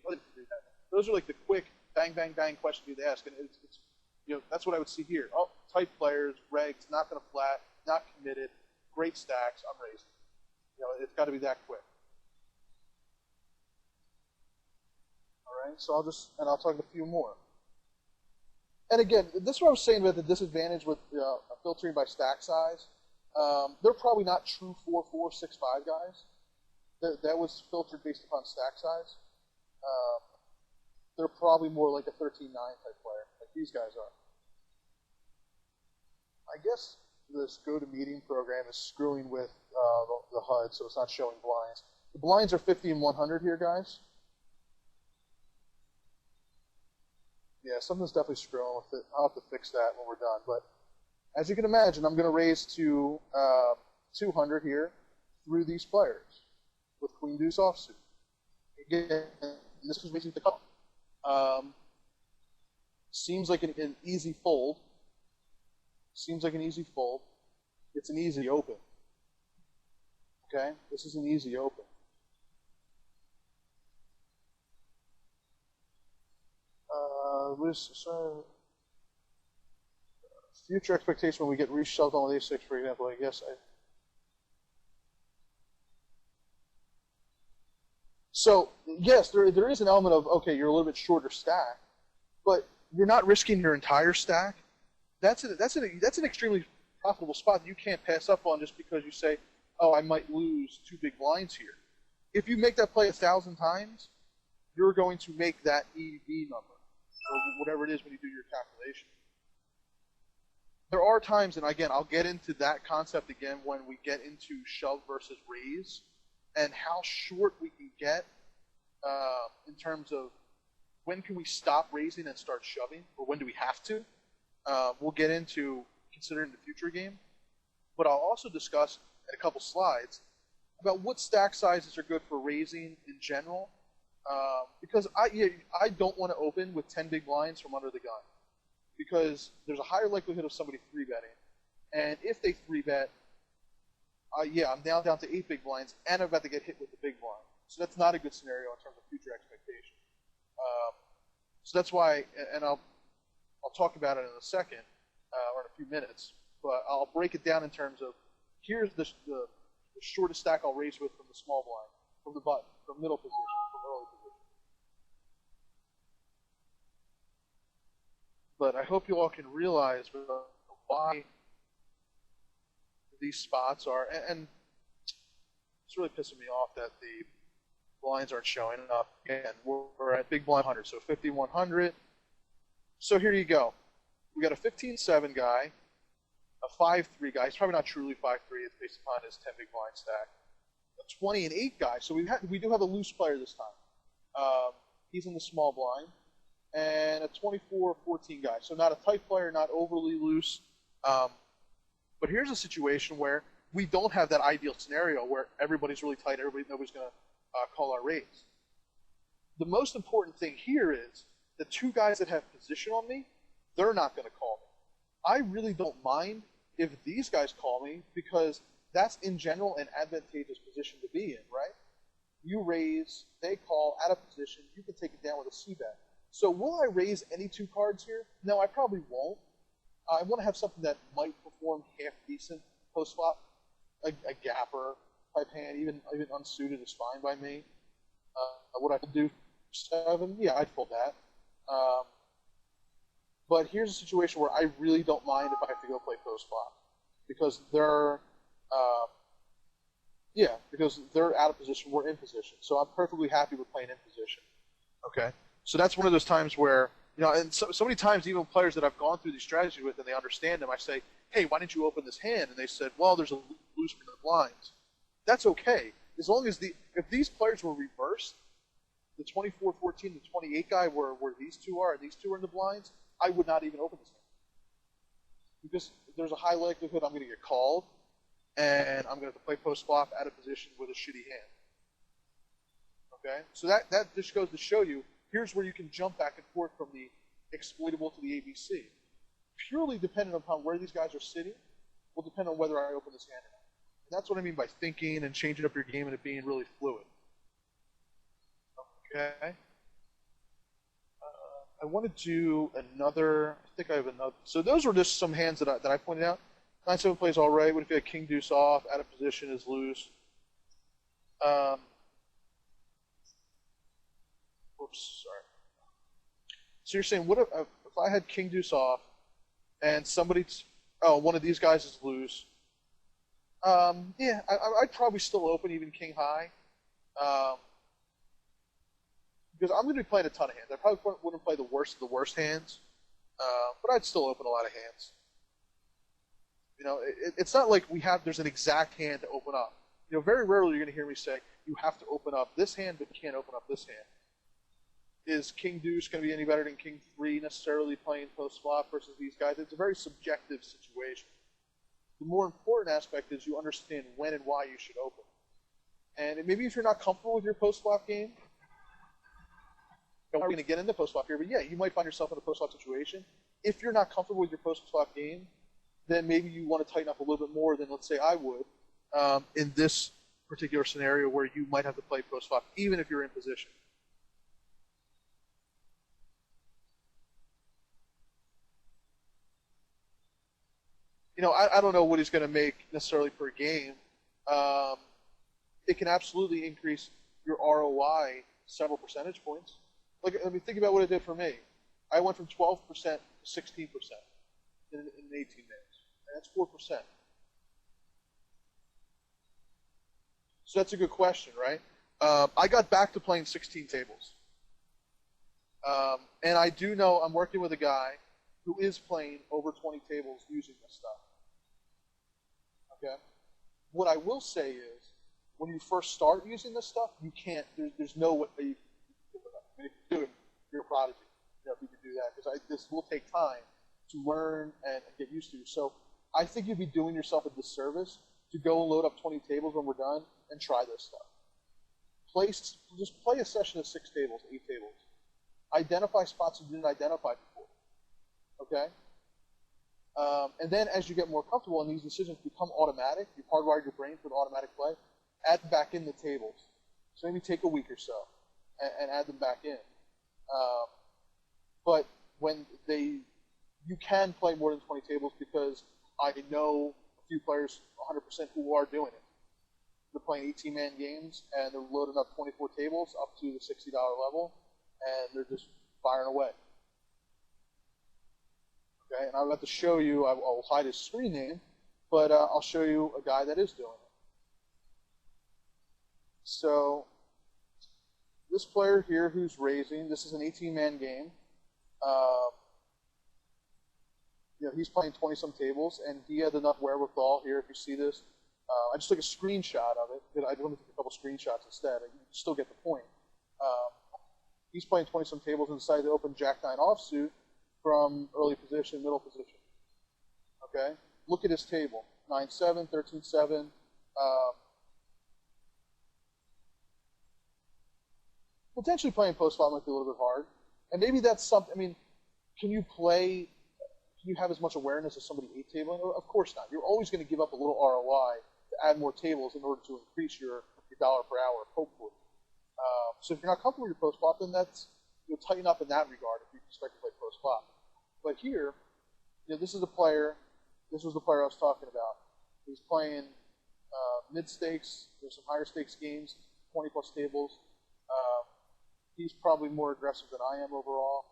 Those are like the quick bang, bang, bang questions you'd ask, and it's you know, that's what I would see here. Oh, tight players, regs, not going to flat, not committed, great stacks, I'm raising. You know, it's got to be that quick. All right, so I'll talk a few more. And again, this is what I was saying about the disadvantage with filtering by stack size. They're probably not true 4-4, 6-5 guys. That was filtered based upon stack size. They're probably more like a 13-9 type player, like these guys are. I guess this go-to-meeting program is screwing with the HUD, so it's not showing blinds. The blinds are 50 and 100 here, guys. Yeah, something's definitely screwing with it. I'll have to fix that when we're done. But as you can imagine, I'm going to raise to 200 here through these players with queen deuce offsuit. Again, this is raising the call. Seems like an easy fold. Seems like an easy fold. It's an easy open. Okay? This is an easy open. Future expectation when we get reshoved on with A6, for example, I guess. So, yes, there is an element of, okay, you're a little bit shorter stack, but you're not risking your entire stack. That's an extremely profitable spot that you can't pass up on just because you say, oh, I might lose 2 big blinds here. If you make that play 1,000 times, you're going to make that EV number, or whatever it is when you do your calculation. There are times, and again, I'll get into that concept again when we get into shove versus raise, and how short we can get in terms of when can we stop raising and start shoving, or when do we have to. We'll get into considering the future game, but I'll also discuss in a couple slides about what stack sizes are good for raising in general, because I don't want to open with 10 big blinds from under the gun, because there's a higher likelihood of somebody 3-betting. And if they 3-bet, yeah, I'm now down to 8 big blinds, and I'm about to get hit with the big blind. So that's not a good scenario in terms of future expectation. So that's why, and I'll talk about it in a second, or in a few minutes, but I'll break it down in terms of, here's the shortest stack I'll raise with from the small blind, from the button, from middle position, from early position. But I hope you all can realize why these spots are, and it's really pissing me off that the blinds aren't showing up. Again, we're at big blind 100, so 5100. So here you go. We got a 15-7 guy, a 5-3 guy. He's probably not truly 5-3. It's based upon his 10 big blind stack. A 20 and 8 guy. So we do have a loose player this time. He's in the small blind, and a 24-14 guy. So not a tight player, not overly loose. But here's a situation where we don't have that ideal scenario where everybody's really tight, nobody's going to call our raise. The most important thing here is the 2 guys that have position on me, they're not going to call me. I really don't mind if these guys call me, because that's in general an advantageous position to be in, right? You raise, they call out of position, you can take it down with a C-bet. So will I raise any 2 cards here? No, I probably won't. I want to have something that might perform half decent post flop, a gapper type hand, even unsuited is fine by me. Would I do 7? Yeah, I'd fold that. But here's a situation where I really don't mind if I have to go play post flop, because they're out of position, we're in position. So I'm perfectly happy with playing in position. Okay, so that's one of those times where, and so many times, even players that I've gone through these strategies with and they understand them, I say, hey, why didn't you open this hand? And they said, well, there's a loose in the blinds. That's okay. As long as if these players were reversed, the 24-14, the 28 guy where these 2 are, and these 2 are in the blinds, I would not even open this hand. Because there's a high likelihood I'm going to get called, and I'm going to have to play post flop out of position with a shitty hand. Okay? So that just goes to show you, here's where you can jump back and forth from the exploitable to the ABC. Purely dependent upon where these guys are sitting will depend on whether I open this hand or not. And that's what I mean by thinking and changing up your game and it being really fluid. Okay. I want to do another, I think I have another. So those were just some hands that I pointed out. 9-7 plays all right. What if you had king deuce off, out of position is loose? Whoops, sorry. So you're saying, what if I had king deuce off, and one of these guys is loose? Yeah, I'd probably still open even king high, because I'm going to be playing a ton of hands. I probably wouldn't play the worst of the worst hands, but I'd still open a lot of hands. It's not like there's an exact hand to open up. Very rarely you're going to hear me say, you have to open up this hand, but you can't open up this hand. Is king deuce going to be any better than king 3 necessarily playing post flop versus these guys? It's a very subjective situation. The more important aspect is you understand when and why you should open. And maybe if you're not comfortable with your post flop game, we're going to get into post flop here, but yeah, you might find yourself in a post flop situation. If you're not comfortable with your post flop game, then maybe you want to tighten up a little bit more than, let's say, I would in this particular scenario where you might have to play post flop, even if you're in position. I don't know what he's going to make necessarily per game. It can absolutely increase your ROI several percentage points. Think about what it did for me. I went from 12% to 16% in 18 minutes, and that's 4%. So that's a good question, right? I got back to playing 16 tables. And I do know I'm working with a guy who is playing over 20 tables using this stuff. Okay? What I will say is, when you first start using this stuff, you can't, there's no way you can give it up. I mean, if you do it, you're a prodigy. If you can do that, because this will take time to learn and get used to. So I think you'd be doing yourself a disservice to go and load up 20 tables when we're done and try this stuff. Just play a session of 6 tables, 8 tables. Identify spots you didn't identify before. Okay? And then as you get more comfortable and these decisions become automatic, you've hardwired your brain for the automatic play, add back in the tables. So maybe take a week or so and add them back in. But when you can play more than 20 tables because I know a few players 100% who are doing it. They're playing 18-man games and they're loading up 24 tables up to the $60 level, and they're just firing away. Okay, and I'll have to show you. I'll hide his screen name, but I'll show you a guy that is doing it. So this player here who's raising, this is an 18-man game. He's playing 20-some tables, and he had enough wherewithal here. If you see this, I just took a screenshot of it. I wanted to take a couple screenshots instead. You still get the point. He's playing 20-some tables and decided to open Jack-9 offsuit from early position, middle position. Okay? Look at his table. 9-7, 13-7. Potentially playing post-flop might be a little bit hard. And maybe that's something, I mean, can you have as much awareness as somebody 8-tabling? Of course not. You're always going to give up a little ROI to add more tables in order to increase your dollar per hour, hopefully. So if you're not comfortable with your post-flop, then you'll tighten up in that regard if you expect to play post-flop. But here, this is the player. This was the player I was talking about. He's playing mid-stakes. There's some higher stakes games, 20-plus tables. He's probably more aggressive than I am overall,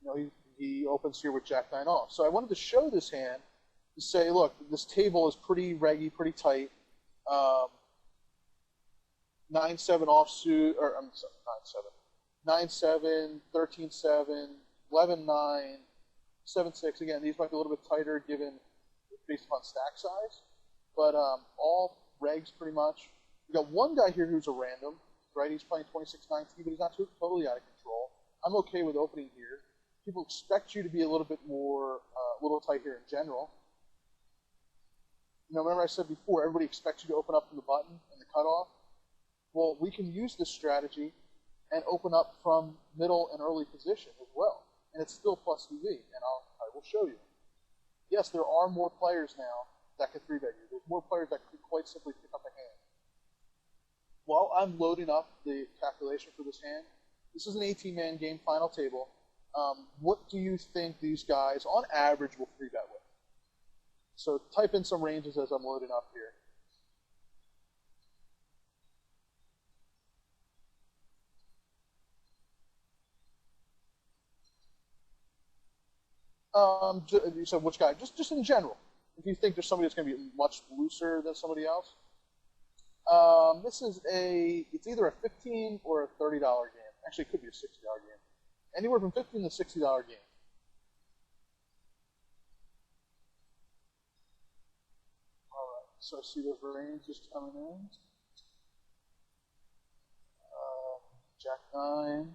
and he opens here with Jack-9 off. So I wanted to show this hand to say, look, this table is pretty reggy, pretty tight. 9-7 offsuit, or I'm sorry, 9-7, 13-7, 11-9, 7-6. Again, these might be a little bit tighter given based upon stack size, but all regs pretty much. We got one guy here who's a random, right? He's playing 26-19, but he's not totally out of control. I'm okay with opening here. People expect you to be a little bit more, a little tight here in general. Remember I said before, everybody expects you to open up from the button and the cutoff. Well, we can use this strategy and open up from middle and early position as well. And it's still plus EV, and I will show you. Yes, there are more players now that can 3-bet you. There's more players that could quite simply pick up a hand. While I'm loading up the calculation for this hand, this is an 18-man game, final table. What do you think these guys, on average, will 3-bet with? So type in some ranges as I'm loading up here. So which guy? Just in general. If you think there's somebody that's going to be much looser than somebody else. This is it's either a $15 or a $30 game. Actually, it could be a $60 game. Anywhere from $15 to $60 game. All right, so I see those ranges coming in. Jack-9.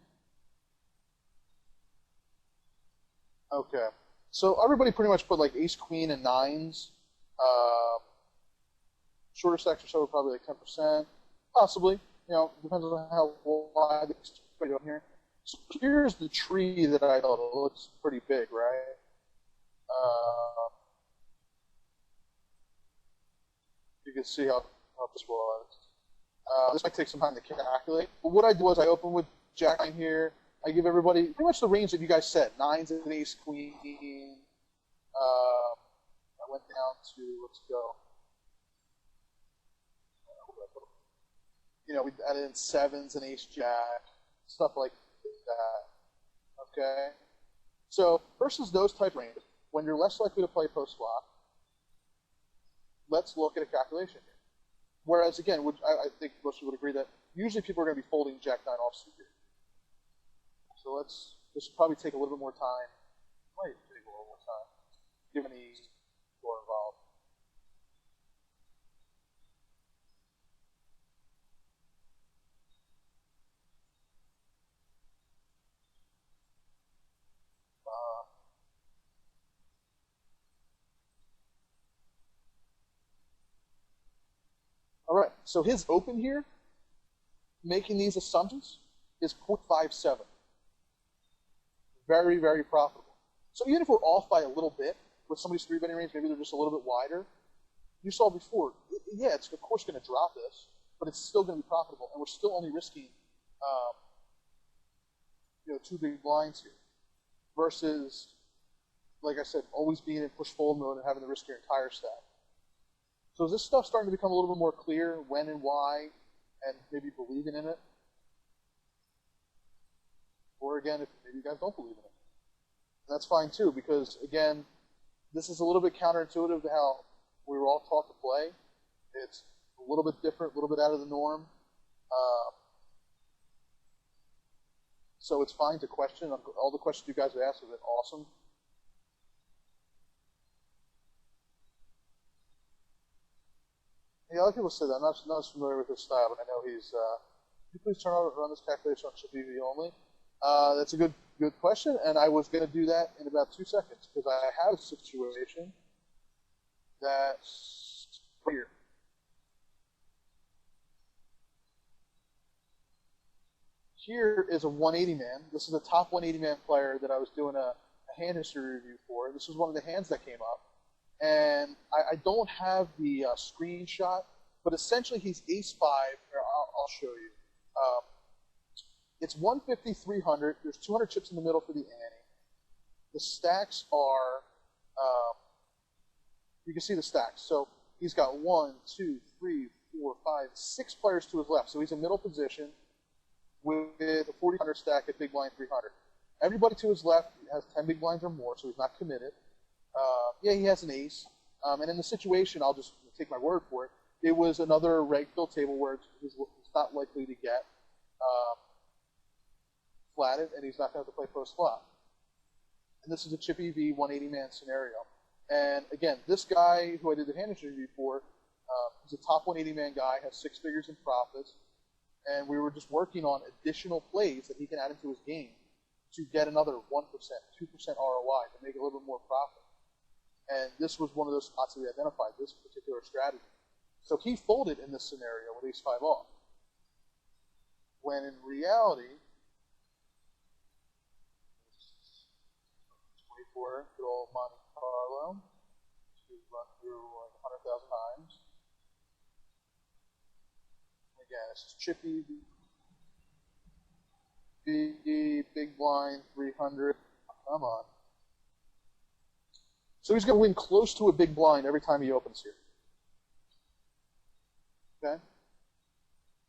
Okay. So everybody pretty much put like ace, queen, and nines. Shorter stacks or so are probably like 10%. Possibly. Depends on how wide it's up here. So here's the tree that I built. It looks pretty big, right? You can see how this was. This might take some time to calculate. But what I do is I open with Jack-9 here. I give everybody pretty much the range that you guys said. Nines and ace, queen. I went down to, let's go. We added in sevens and ace jack, stuff like that. Okay? So versus those type ranges, when you're less likely to play post-flop, let's look at a calculation here. Whereas, again, I think most people would agree that usually people are going to be folding Jack-9 offsuit here. So this will probably take a little bit more time. Might take a little more time, given the score involved. All right, so his open here, making these assumptions, is 0.57. Very, very profitable. So even if we're off by a little bit with somebody's 3-betting range, maybe they're just a little bit wider. You saw before, yeah, it's of course going to drop this, but it's still going to be profitable, and we're still only risking, 2 big blinds here, versus, like I said, always being in push fold mode and having to risk your entire stack. So is this stuff starting to become a little bit more clear, when and why, and maybe believing in it? Or again, if maybe you guys don't believe in it. And that's fine too, because again, this is a little bit counterintuitive to how we were all taught to play. It's a little bit different, a little bit out of the norm. So it's fine to question. All the questions you guys have asked have been awesome. Yeah, a lot of people say that. I'm not as familiar with his style, but I know he's. Could you please run this calculation on chip EV only? That's a good question, and I was going to do that in about 2 seconds, because I have a situation that's here. Here is a 180 man. This is a top 180 man player that I was doing a hand history review for. This was one of the hands that came up. And I don't have the screenshot, but essentially he's ace-5. Here, I'll show you. It's 150, 300. There's 200 chips in the middle for the ante. The stacks are, you can see the stacks. So he's got 1, 2, 3, 4, 5, 6 players to his left. So he's in middle position with a 4,000 stack at big blind 300. Everybody to his left has 10 big blinds or more, so he's not committed. Yeah, he has an ace. And in the situation, I'll just take my word for it, it was another reg fill table where he's not likely to get flatted, and he's not going to have to play post flop. And this is a chip EV 180 man scenario. And again, this guy who I did the hand history review for, he's a top 180 man guy, has 6 figures in profits, and we were just working on additional plays that he can add into his game to get another 1%, 2% ROI to make a little bit more profit. And this was one of those spots that we identified, this particular strategy. So he folded in this scenario with ace-5 off. When in reality, wait for good old Monte Carlo to run through like 100,000 times. Again, this is chippy, big blind, 300. Come on. So he's going to win close to a big blind every time he opens here. Okay?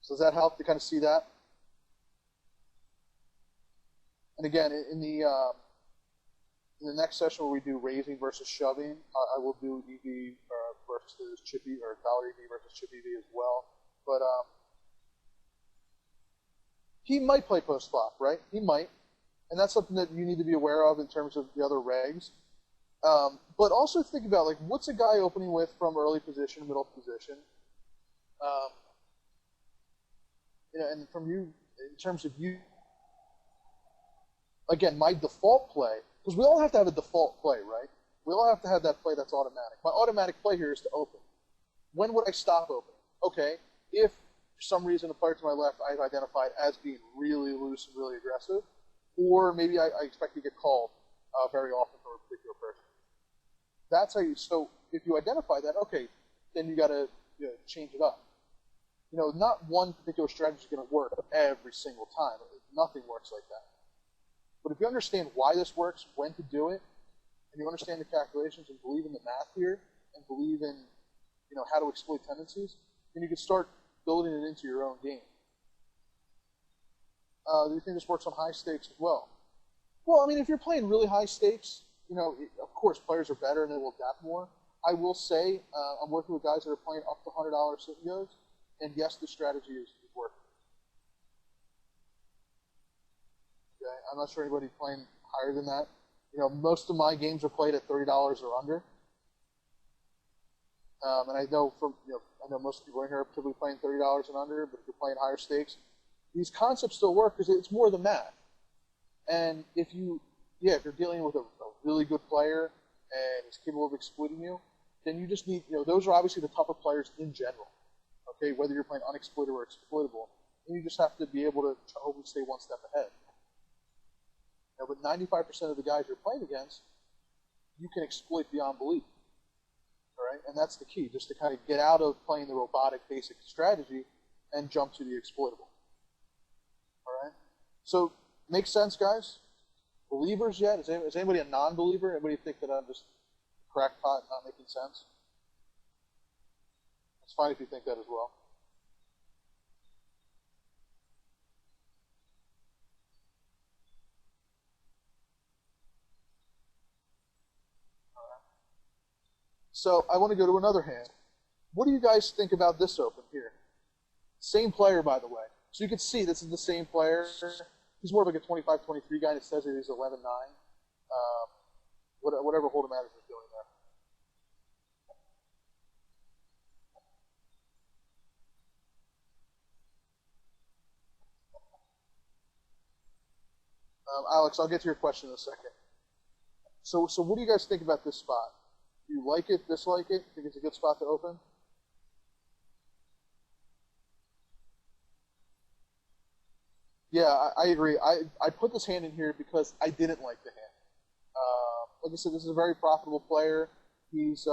So does that help to kind of see that? And again, in the next session where we do raising versus shoving, I will do EV versus chippy, or dollar EV versus chip EV as well. But he might play post flop, right? He might. And that's something that you need to be aware of in terms of the other regs. But also think about, like, what's a guy opening with from early position, middle position? And from you, in terms of you, again, my default play, because we all have to have a default play, right? We all have to have that play that's automatic. My automatic play here is to open. When would I stop opening? Okay, if for some reason the player to my left I've identified as being really loose and really aggressive, or maybe I expect to get called very often from a particular person. That's how you, so if you identify that, okay, then you got to change it up. Not one particular strategy is going to work every single time. Nothing works like that. But if you understand why this works, when to do it, and you understand the calculations and believe in the math here, and believe in how to exploit tendencies, then you can start building it into your own game. Do you think this works on high stakes as well? Well, I mean, if you're playing really high stakes, of course, players are better and they will adapt more. I will say, I'm working with guys that are playing up to $100 sit and goes, and yes, the strategy is working. Okay, I'm not sure anybody playing higher than that. Most of my games are played at $30 or under. And I know I know most people in here are typically playing $30 and under, but if you're playing higher stakes, these concepts still work because it's more the math. And if you're dealing with a really good player and he's capable of exploiting you, then you just need, those are obviously the tougher players in general. Okay, whether you're playing unexploitable or exploitable, and you just have to be able to hopefully stay one step ahead. But 95% of the guys you're playing against, you can exploit beyond belief. All right, and that's the key, just to kind of get out of playing the robotic basic strategy and jump to the exploitable. All right, so makes sense, guys? Believers yet? Is anybody a non-believer? Anybody think that I'm just crackpot, not making sense? It's fine if you think that as well. So I want to go to another hand. What do you guys think about this open here? Same player, by the way. So you can see this is the same player. He's more of like a 25-23 guy, and it says that he's 11-9. Whatever Hold'em Matters is doing there. Alex, I'll get to your question in a second. So what do you guys think about this spot? Do you like it, dislike it? Think it's a good spot to open? Yeah, I agree. I put this hand in here because I didn't like the hand. Like I said, this is a very profitable player. That's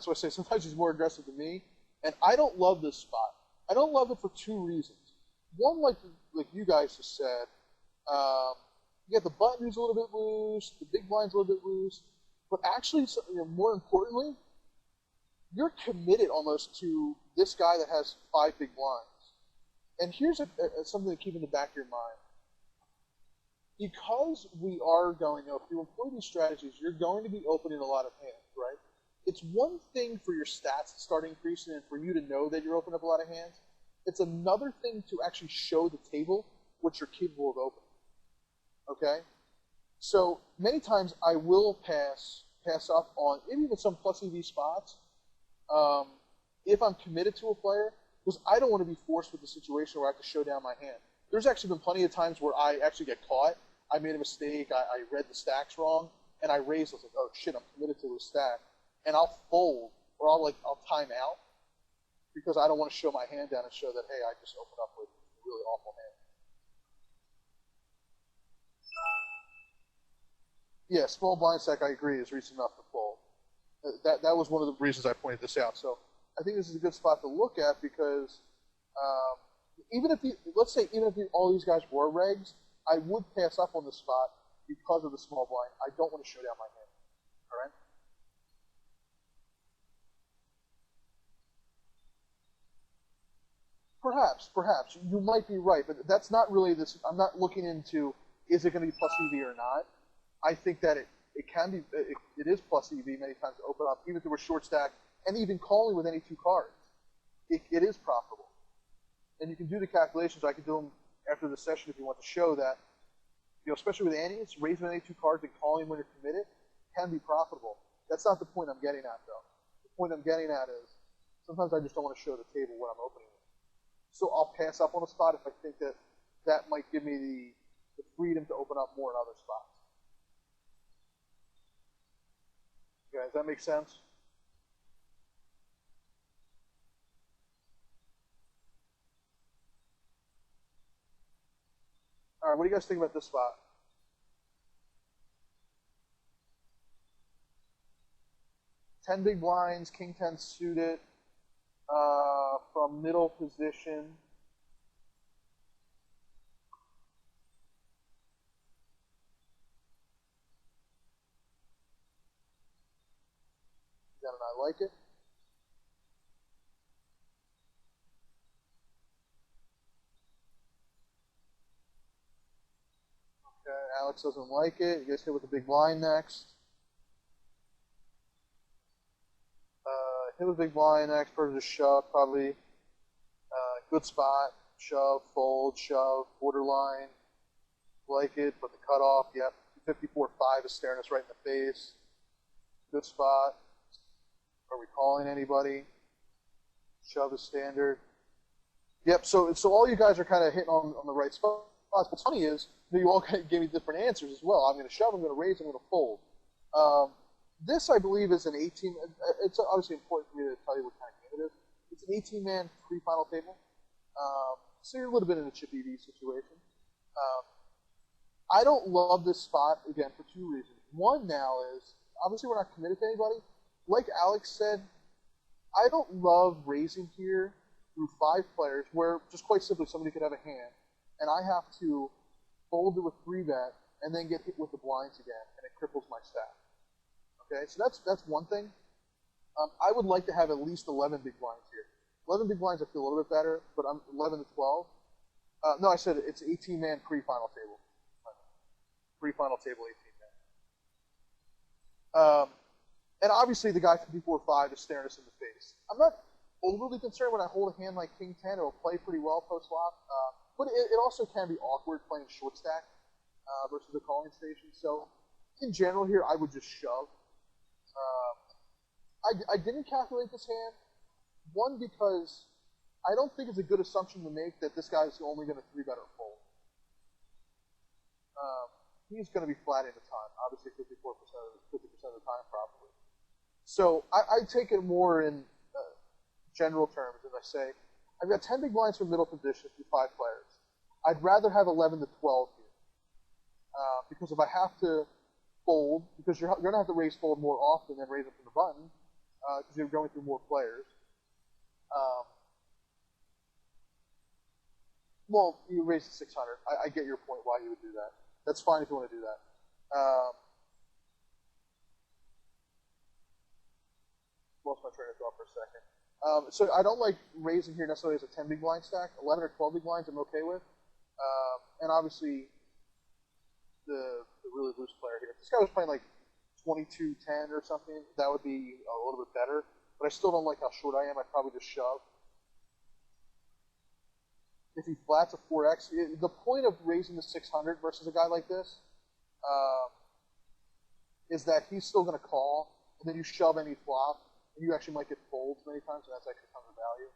why I say sometimes he's more aggressive than me. And I don't love this spot. I don't love it for two reasons. One, like you guys just said, you got the button who's a little bit loose, the big blind's a little bit loose, but actually, more importantly, you're committed almost to this guy that has 5 big blinds. And here's something to keep in the back of your mind. Because we are going, if you employ these strategies, you're going to be opening a lot of hands, right? It's one thing for your stats to start increasing and for you to know that you're opening up a lot of hands. It's another thing to actually show the table what you're capable of opening. Okay? So many times I will pass up on even some plus EV spots if I'm committed to a player, because I don't want to be forced with the situation where I have to show down my hand. There's actually been plenty of times where I actually get caught. I made a mistake. I read the stacks wrong, and I raised. I was like, oh shit, I'm committed to the stack, and I'll fold or I'll time out because I don't want to show my hand down and show that hey, I just opened up with a really awful hand. Yeah, small blind stack, I agree, is reason enough to fold. That was one of the reasons I pointed this out. So I think this is a good spot to look at because even if all these guys were regs, I would pass up on the spot because of the small blind. I don't want to show down my hand. All right. Perhaps you might be right, but that's not really this. I'm not looking into is it going to be plus EV or not. I think that it can be. It is plus EV many times to open up, even through a short stack, and even calling with any 2 cards. It is profitable. And you can do the calculations. I can do them after the session if you want to show that, especially with antes, raising any 2 cards and calling when you're committed can be profitable. That's not the point I'm getting at, though. The point I'm getting at is sometimes I just don't want to show the table what I'm opening with. So I'll pass up on a spot if I think that might give me the freedom to open up more in other spots. Okay, does that make sense? All right, what do you guys think about this spot? Ten big blinds, king 10 suited, from middle position. Again, and I like it. Okay, Alex doesn't like it. You guys hit with the big blind next. Hit with big blind next, first just shove, probably. Good spot, shove, fold, shove, borderline. Like it, but the cutoff, yep. 54.5 is staring us right in the face. Good spot. Are we calling anybody? Shove is standard. Yep, so all you guys are kind of hitting on the right spots. What's funny is you all gave me different answers as well. I'm going to shove, I'm going to raise, I'm going to fold. This, I believe, is an 18. It's obviously important for me to tell you what kind of game it is. It's an 18-man pre-final table. So you're a little bit in a chip EV situation. I don't love this spot, again, for two reasons. One now is, obviously we're not committed to anybody. Like Alex said, I don't love raising here through 5 players where just quite simply somebody could have a hand, and I have to fold to a 3-bet and then get hit with the blinds again, and it cripples my stack. Okay, so that's one thing. I would like to have at least 11 big blinds here. 11 big blinds I feel a little bit better, but I'm 11 to 12. No, I said it's 18-man pre-final table. Pre-final table 18-man. And obviously the guy 54-5 is staring us in the face. I'm not overly concerned when I hold a hand like King 10. It'll play pretty well post-flop. But it also can be awkward playing short stack versus a calling station. So in general here, I would just shove. I didn't calculate this hand. One, because I don't think it's a good assumption to make that this guy's only going to 3-bet or fold. He's going to be flatting a ton, obviously 50% of the time probably. So I take it more in general terms, and I say, I've got 10 big blinds for middle position through 5 players. I'd rather have 11 to 12 here. Because if I have to fold, because you're going to have to raise fold more often than raise it from the button, because you're going through more players. Well, you raise to 600. I get your point why you would do that. That's fine if you want to do that. Lost my train of thought for a second. So I don't like raising here necessarily as a 10 big blind stack. 11 or 12 big blinds I'm okay with. And obviously, the really loose player here. If this guy was playing like 22-10 or something, that would be a little bit better. But I still don't like how short I am. I'd probably just shove. If he flats a 4x, the point of raising the 600 versus a guy like this is that he's still going to call, and then you shove any flop, and you actually might get folds many times, and that's actually kind of value.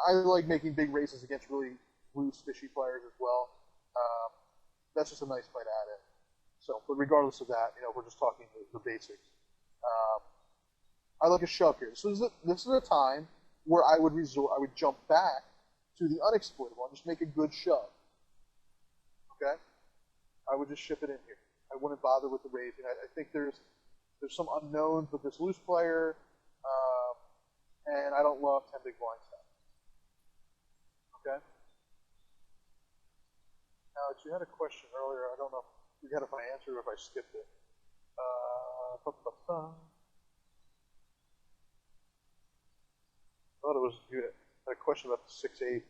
I like making big raises against really loose, fishy players as well. That's just a nice play to add in. So, but regardless of that, we're just talking the basics. I like a shove here. So this is a time where I would jump back to the unexploitable and just make a good shove. Okay? I would just ship it in here. I wouldn't bother with the raising. I think there's some unknowns with this loose player, and I don't love 10 big blind stuff. Okay? Alex, you had a question earlier. I don't know if I answered or if I skipped it. I thought it was you had a question about the 6-8.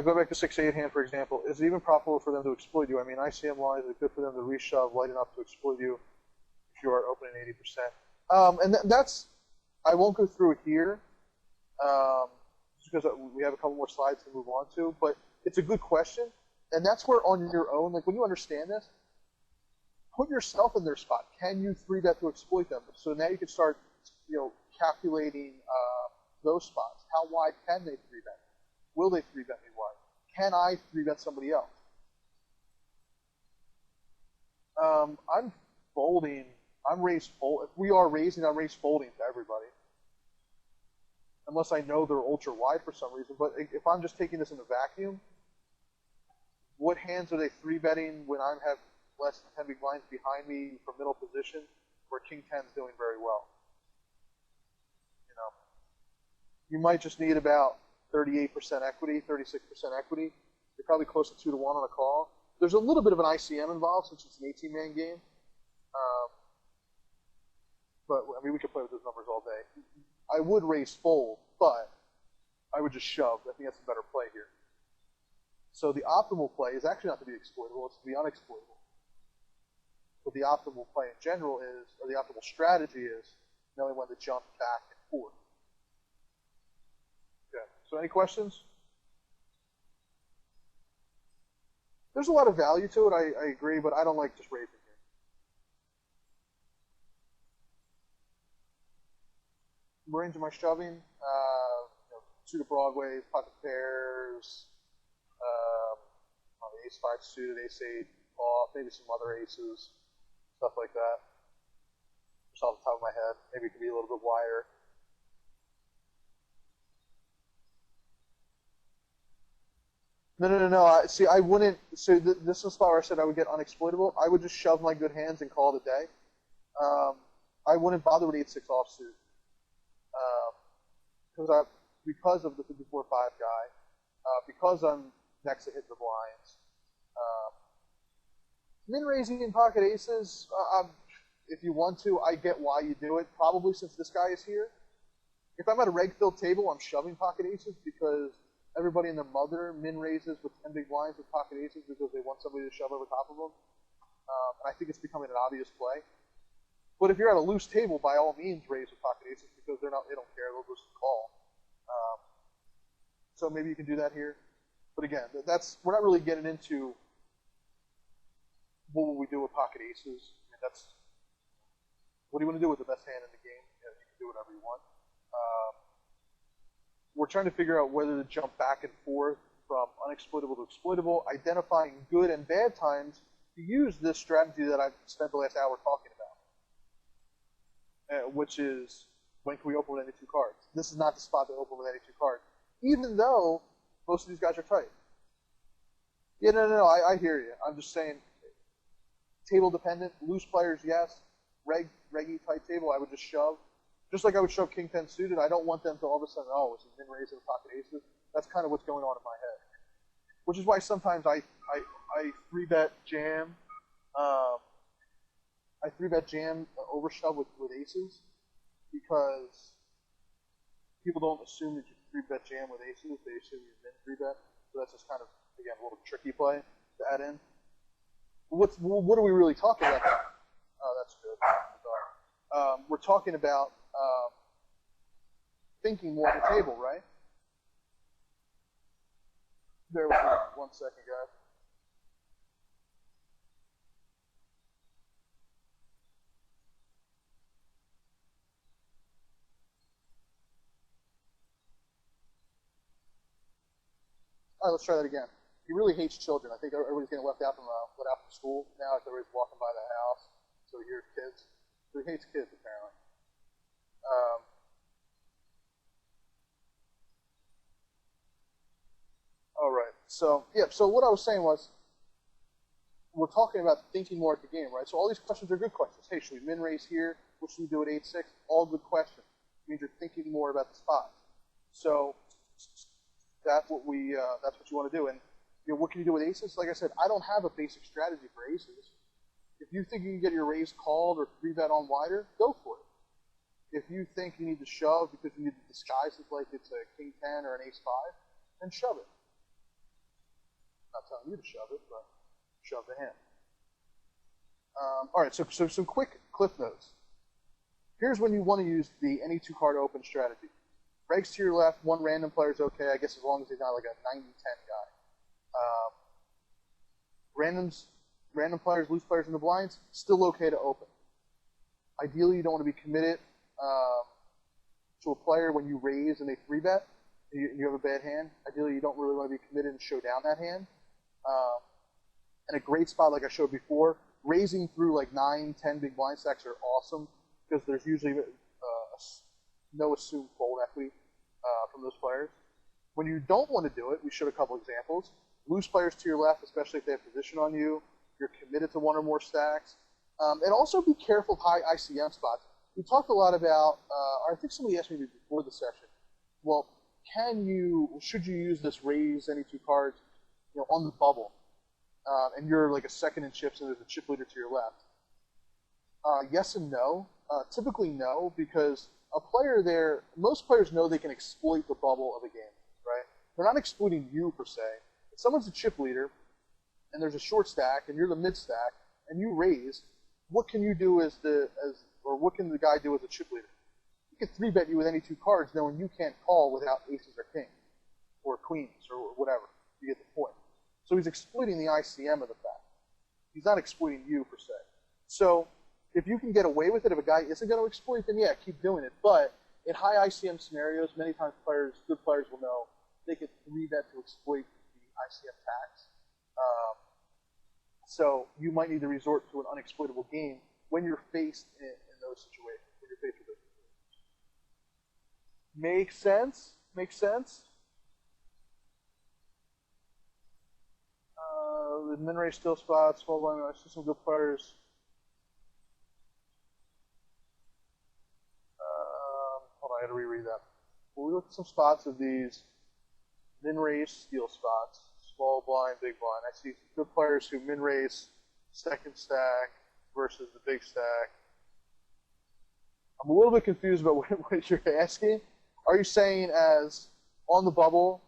Go back to 6-8 hand, for example. Is it even profitable for them to exploit you? I mean, ICM-wise, is it good for them to reshove light enough to exploit you if you are opening 80%? And that's, I won't go through it here, just because we have a couple more slides to move on to, but it's a good question, and that's where on your own, like when you understand this, put yourself in their spot. Can you 3-bet to exploit them? So now you can start, calculating those spots. How wide can they 3-bet? Will they 3-bet me wide? Can I 3-bet somebody else? I'm folding. I'm raised fold. If we are raising, I'm raised folding to everybody. Unless I know they're ultra wide for some reason. But if I'm just taking this in a vacuum, what hands are they 3-betting when I have less than 10 big blinds behind me from middle position where King 10 is doing very well? You might just need about 38% equity, 36% equity. You're probably close to 2 to 1 on a call. There's a little bit of an ICM involved since it's an 18-man game. But, I mean, we could play with those numbers all day. I would raise fold, but I would just shove. I think that's a better play here. So the optimal play is actually not to be exploitable, it's to be unexploitable. But the optimal play in general is, or the optimal strategy is, knowing when to jump back and forth. Okay, so any questions? There's a lot of value to it, I agree, but I don't like just raising here. Range of my shoving, suited broadways, pocket pairs, ace-5 suited, ace-8 off, maybe some other aces, stuff like that. Just off the top of my head. Maybe it could be a little bit wider. No, no, no, no. See, I wouldn't. So this is the spot where I said I would get unexploitable. I would just shove my good hands and call it a day. Um, I wouldn't bother with 8-6 offsuit because because of the 54-5 guy, because I'm next to hit the blinds. Um, Min raising in pocket aces, if you want to, I get why you do it. Probably since this guy is here. If I'm at a reg-filled table, I'm shoving pocket aces because everybody and their mother min raises with 10 big blinds with pocket aces because they want somebody to shove over top of them. And I think it's becoming an obvious play. But if you're at a loose table, by all means raise with pocket aces because they don't care, they'll just call. So maybe you can do that here. But again, we're not really getting into what will we do with pocket aces. I mean, what do you want to do with the best hand in the game? You can do whatever you want. We're trying to figure out whether to jump back and forth from unexploitable to exploitable, identifying good and bad times to use this strategy that I've spent the last hour talking about, which is when can we open with any two cards? This is not the spot to open with any two cards, even though most of these guys are tight. Yeah, no, I hear you. I'm just saying, table dependent, loose players, yes. Reggy tight table, I would just shove. Just like I would shove King 10 suited, I don't want them to all of a sudden, oh, it's a min raise and pocket aces. That's kind of what's going on in my head. Which is why sometimes I 3-bet jam. I 3-bet jam overshove with aces because people don't assume that you 3-bet jam with aces. They assume you min 3-bet. So that's just kind of, again, a little tricky play to add in. What are we really talking about? Oh, that's good. We're talking about thinking more at the table, right? Bear with me 1 second, guys. All right, let's try that again. He really hates children. I think everybody's getting let out from school now. Everybody's walking by the house, so he hears kids. So he hates kids, apparently. All right. So what I was saying was, we're talking about thinking more at the game, right? So all these questions are good questions. Hey, should we min raise here? What should we do at 8-6? All good questions. It means you're thinking more about the spots. So that's what you want to do. And what can you do with aces? Like I said, I don't have a basic strategy for aces. If you think you can get your raise called or 3-bet on wider, go for it. If you think you need to shove because you need to disguise it like it's a King 10 or an Ace 5, then shove it. I'm not telling you to shove it, but shove the hand. All right, so some quick cliff notes. Here's when you want to use the any two card open strategy. Regs to your left, one random player is okay, I guess as long as he's not like a 90-10 guy. Random players, loose players in the blinds, still okay to open. Ideally, you don't want to be committed to a player when you raise and they 3-bet, and you have a bad hand. Ideally, you don't really want to be committed and show down that hand. And a great spot, like I showed before, raising through like 9, 10 big blind stacks are awesome because there's usually no assumed fold equity from those players. When you don't want to do it, we showed a couple examples. Loose players to your left, especially if they have position on you. You're committed to one or more stacks. And also be careful of high ICM spots. We talked a lot about, I think somebody asked me before the session, well, should you use this raise any two cards on the bubble? And you're like a second in chips and there's a chip leader to your left. Yes and no. Typically no, because a player there, most players know they can exploit the bubble of a game, right? They're not exploiting you per se. If someone's a chip leader and there's a short stack and you're the mid stack and you raise, what can you do or what can the guy do as a chip leader? He can 3-bet you with any two cards knowing you can't call without aces or kings or queens or whatever. You get the point. So he's exploiting the ICM of the fact. He's not exploiting you per se. So if you can get away with it, if a guy isn't going to exploit, then yeah, keep doing it. But in high ICM scenarios, many times good players will know they can 3-bet to exploit the ICM tax. So you might need to resort to an unexploitable game when you're faced in those situations, when you're faced with those situations. Makes sense? Makes sense? The min raise steal spots, small blind. I see some good players. Hold on, I got to reread that. Well, we look at some spots of these min raise steal spots, small blind, big blind. I see good players who min raise second stack versus the big stack. I'm a little bit confused about what you're asking. Are you saying as on the bubble?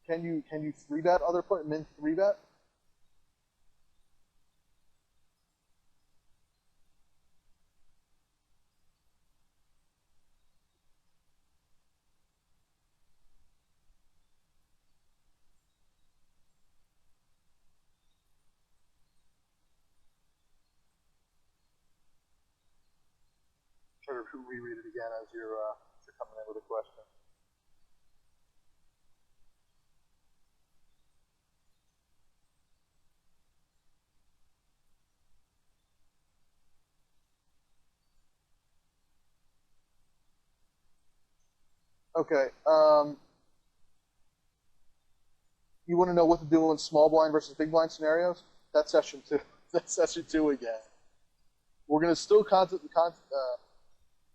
Can you 3-bet other players, min 3-bet? Try to reread it again as you're coming in with a question. Okay. You want to know what to do in small blind versus big blind scenarios? That's session 2. That's session 2 again. We're going to still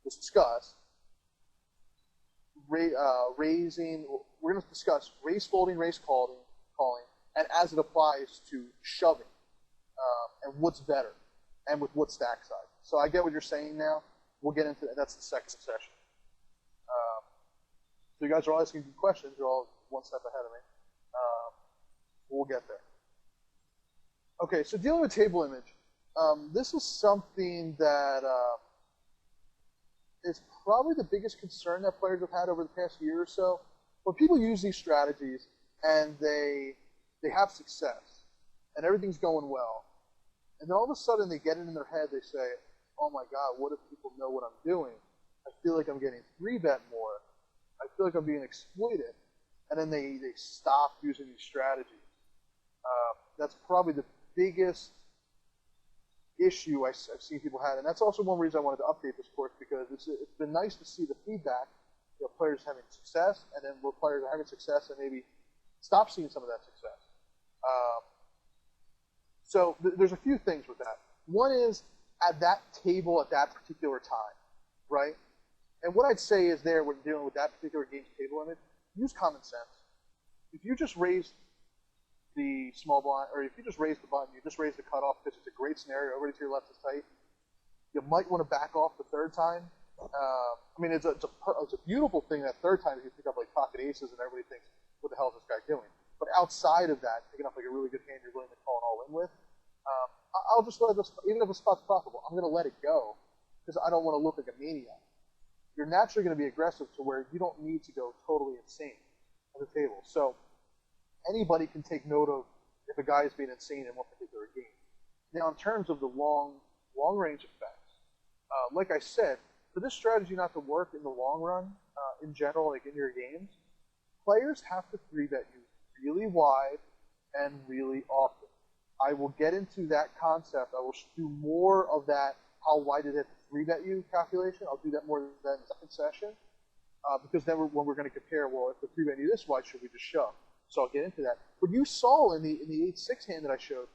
discuss raising. We're going to discuss raise folding, raise calling, and as it applies to shoving, and what's better, and with what stack size. So I get what you're saying now. We'll get into that. That's the second session. So you guys are all asking good questions. You're all one step ahead of me. We'll get there. Okay, so dealing with table image. This is something that is probably the biggest concern that players have had over the past year or so. When people use these strategies and they have success and everything's going well, and then all of a sudden they get it in their head, they say, oh my God, what if people know what I'm doing? I feel like I'm getting 3-bet more. I feel like I'm being exploited. And then they stop using these strategies. That's probably the biggest issue I've seen people have. And that's also one reason I wanted to update this course, because it's been nice to see the feedback, players having success, and then where players are having success and maybe stop seeing some of that success. So there's a few things with that. One is at that table at that particular time, right? And what I'd say is there when dealing with that particular game's table image, use common sense. If you just raise the small blind, or if you just raise the button, you just raise the cutoff because it's a great scenario, everybody to your left is tight, you might want to back off the third time. I mean, it's a beautiful thing that third time if you pick up like pocket aces and everybody thinks, what the hell is this guy doing? But outside of that, picking up like a really good hand you're willing to call an all in with, I'll just let this, even if a spot's profitable, I'm going to let it go because I don't want to look like a maniac. You're naturally going to be aggressive to where you don't need to go totally insane at the table. So anybody can take note of if a guy is being insane in one particular game. Now, in terms of the long range effects, like I said, for this strategy not to work in the long run, in general, like in your games, players have to 3-bet you really wide and really often. I will get into that concept. I will do more of that, how wide did it 3-bet you calculation. I'll do that more than in the second session, because then when we're going to compare, well, if the 3-bet you this wide, should we just shove? So I'll get into that. But you saw in the 8-6 hand that I showed,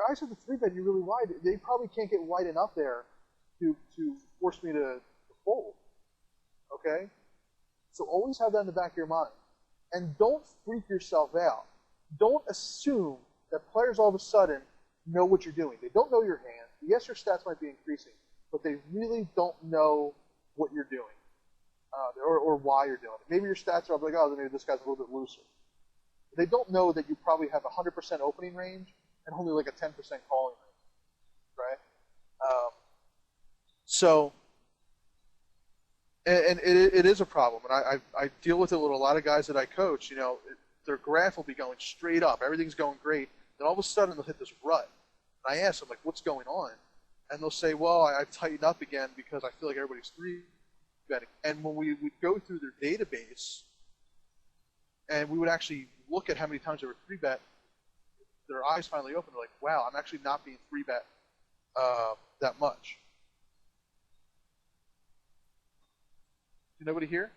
guys with the 3-bet you really wide, they probably can't get wide enough there to force me to fold. Okay? So always have that in the back of your mind. And don't freak yourself out. Don't assume that players all of a sudden know what you're doing. They don't know your hand. Yes, your stats might be increasing, but they really don't know what you're doing or why you're doing it. Maybe your stats are up like, oh, maybe this guy's a little bit looser. They don't know that you probably have 100% opening range and only like a 10% calling range, right? So, and it is a problem, and I deal with it with a lot of guys that I coach. Their graph will be going straight up, everything's going great, then all of a sudden they'll hit this rut. And I ask them, like, what's going on? And they'll say, well, I've tightened up again because I feel like everybody's 3-betting. And when we would go through their database, and we would actually look at how many times they were 3-bet, their eyes finally opened. They're like, wow, I'm actually not being 3-bet that much. Nobody here?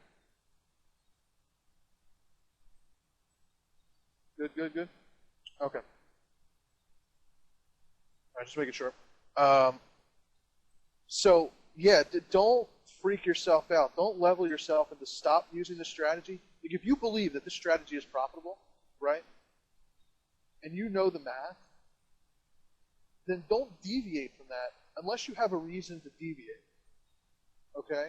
Good, good, good. Okay. All right, just making sure. Um, so yeah, don't freak yourself out. Don't level yourself and to stop using this strategy. Like if you believe that this strategy is profitable, right, and you know the math, then don't deviate from that unless you have a reason to deviate. Okay?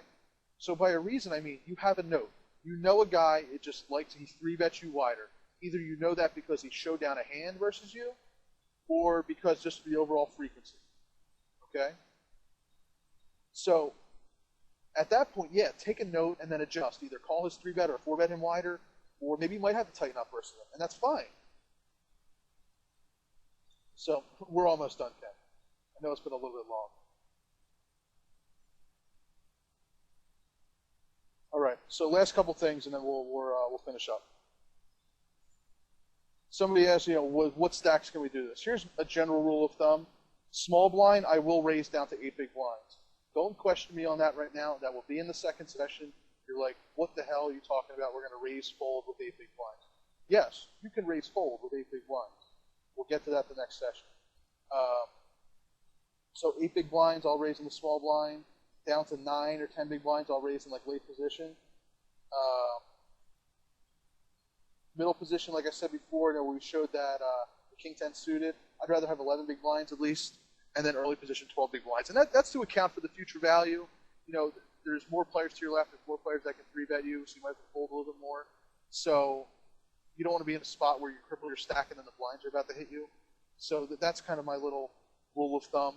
So by a reason, I mean you have a note. You know a guy, it just likes, he 3-bets you wider. Either you know that because he showed down a hand versus you, or because just the overall frequency. Okay? So at that point, yeah, take a note and then adjust. Either call his 3-bet or 4-bet him wider, or maybe you might have to tighten up versus him, and that's fine. So we're almost done, Ken. I know it's been a little bit long. All right, so last couple things, and then we'll finish up. Somebody asked, what stacks can we do this? Here's a general rule of thumb. Small blind, I will raise down to 8 big blinds. Don't question me on that right now. That will be in the second session. You're like, what the hell are you talking about? We're going to raise fold with 8 big blinds. Yes, you can raise fold with 8 big blinds. We'll get to that the next session. So 8 big blinds, I'll raise in the small blind. Down to 9 or 10 big blinds, I'll raise in like late position. Middle position, like I said before, we showed that the king 10 suited. I'd rather have 11 big blinds at least, and then early position 12 big blinds. And that's to account for the future value. There's more players to your left, there's more players that can 3-bet you, so you might have to fold a little bit more. So you don't want to be in a spot where you cripple your stack and then the blinds are about to hit you. So that's kind of my little rule of thumb.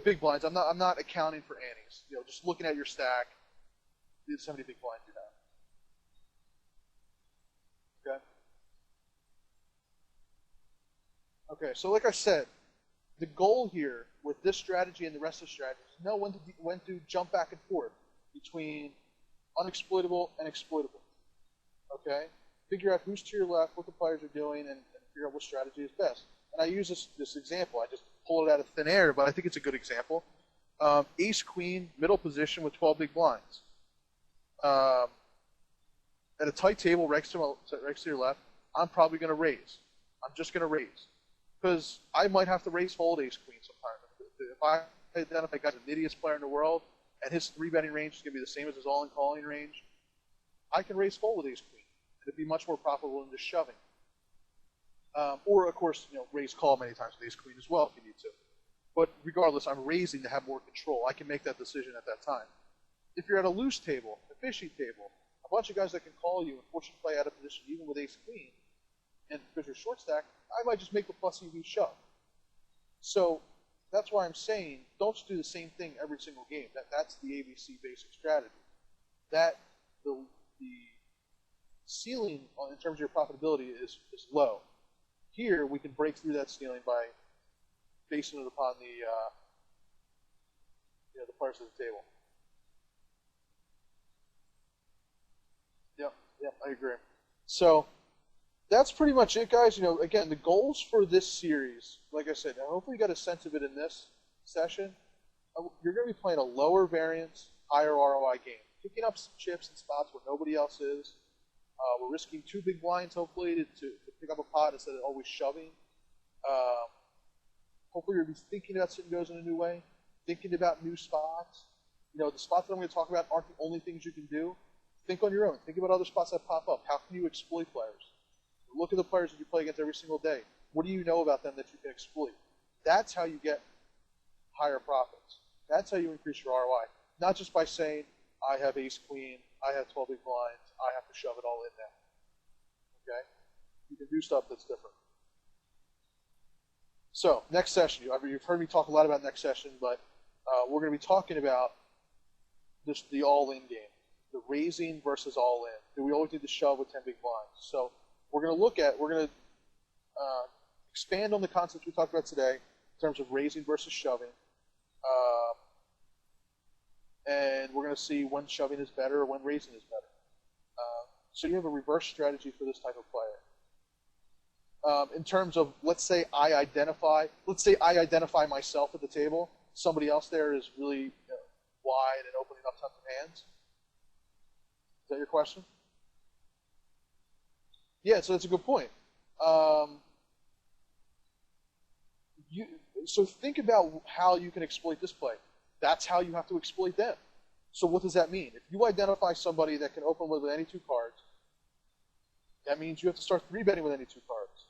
Big blinds. I'm not accounting for antes. Just looking at your stack. How many big blinds you have? Okay. Okay. So like I said, the goal here with this strategy and the rest of the strategies is know when to jump back and forth between unexploitable and exploitable. Okay. Figure out who's to your left, what the players are doing, and figure out what strategy is best. And I use this example. I just pull it out of thin air, but I think it's a good example. Ace queen, middle position with 12 big blinds. At a tight table, Regs to your left, I'm probably going to raise. I'm just going to raise. Because I might have to raise fold ace queen sometimes. If I identify a guy's the nittiest player in the world, and his 3-betting range is going to be the same as his all-in calling range, I can raise fold with ace queen. It'd be much more profitable than just shoving. Or, of course, raise call many times with ace queen as well if you need to. But regardless, I'm raising to have more control. I can make that decision at that time. If you're at a loose table, a fishy table, a bunch of guys that can call you and force you to play out of position even with ace queen, and because you're short stack, I might just make the plus EV shove. So that's why I'm saying don't just do the same thing every single game. That's the ABC basic strategy. The ceiling in terms of your profitability is low. Here we can break through that ceiling by basing it upon the players at the table. Yep, I agree. So that's pretty much it, guys. Again, the goals for this series, like I said, hopefully you got a sense of it in this session. You're going to be playing a lower variance, higher ROI game, picking up some chips in spots where nobody else is. We're risking 2 big blinds, hopefully, to pick up a pot instead of always shoving. Hopefully you'll be thinking about sitting goes in a new way, thinking about new spots. The spots that I'm going to talk about aren't the only things you can do. Think on your own. Think about other spots that pop up. How can you exploit players? Look at the players that you play against every single day. What do you know about them that you can exploit? That's how you get higher profits. That's how you increase your ROI. Not just by saying, I have ace queen, I have 12 big blinds, I have to shove it all in now. Okay? You can do stuff that's different. So, next session. You've heard me talk a lot about next session, but we're going to be talking about the all-in game. The raising versus all-in. Do we always need to shove with 10 big blinds? So we're going to expand on the concepts we talked about today in terms of raising versus shoving. And we're going to see when shoving is better or when raising is better. So you have a reverse strategy for this type of player. In terms of, let's say I identify myself at the table. Somebody else there is really wide and opening up tons of hands. Is that your question? Yeah, so that's a good point. Um, you so think about how you can exploit this play. That's how you have to exploit them. So what does that mean? If you identify somebody that can open with any two cards, that means you have to start three betting with any two cards.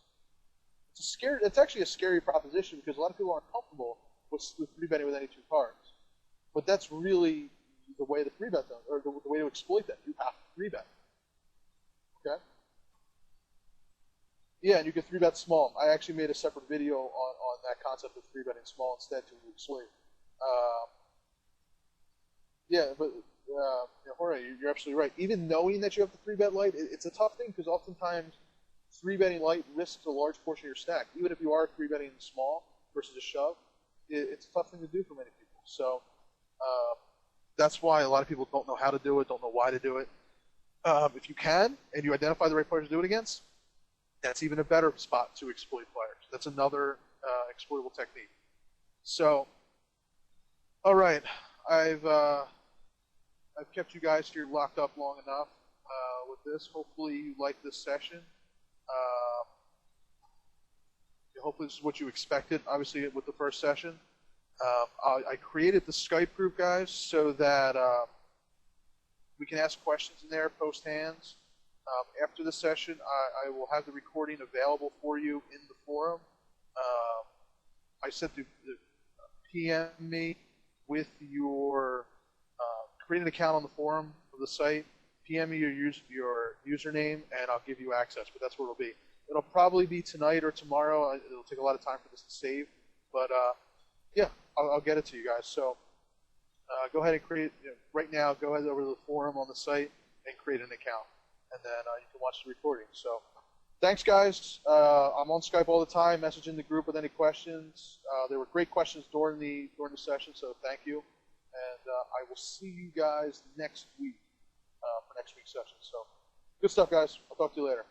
It's actually a scary proposition because a lot of people aren't comfortable with three betting with any two cards. But that's really the way to three bet them, or the way to exploit them. You have to three bet. Okay. Yeah, and you can three bet small. I actually made a separate video on that concept of three betting small instead to exploit. Um, yeah, but Jorge, you're absolutely right. Even knowing that you have to three bet light, it's a tough thing because oftentimes three betting light risks a large portion of your stack. Even if you are three betting small versus a shove, it's a tough thing to do for many people. So that's why a lot of people don't know how to do it, don't know why to do it. If you can and you identify the right players to do it against, that's even a better spot to exploit players. That's another exploitable technique. So, all right, I've kept you guys here locked up long enough with this. Hopefully you like this session. Hopefully this is what you expected, obviously, with the first session. I created the Skype group, guys, so that we can ask questions in there, post hands. After the session, I will have the recording available for you in the forum. I said to PM me with your create an account on the forum of the site, PM me your username, and I'll give you access. But that's where it'll be. It'll probably be tonight or tomorrow. It'll take a lot of time for this to save, but yeah, I'll get it to you guys. So go ahead and create right now. Go ahead over to the forum on the site and create an account, and then you can watch the recording. So thanks, guys. I'm on Skype all the time. Message in the group with any questions. There were great questions during the session, so thank you. And I will see you guys next week for next week's session. So good stuff, guys. I'll talk to you later.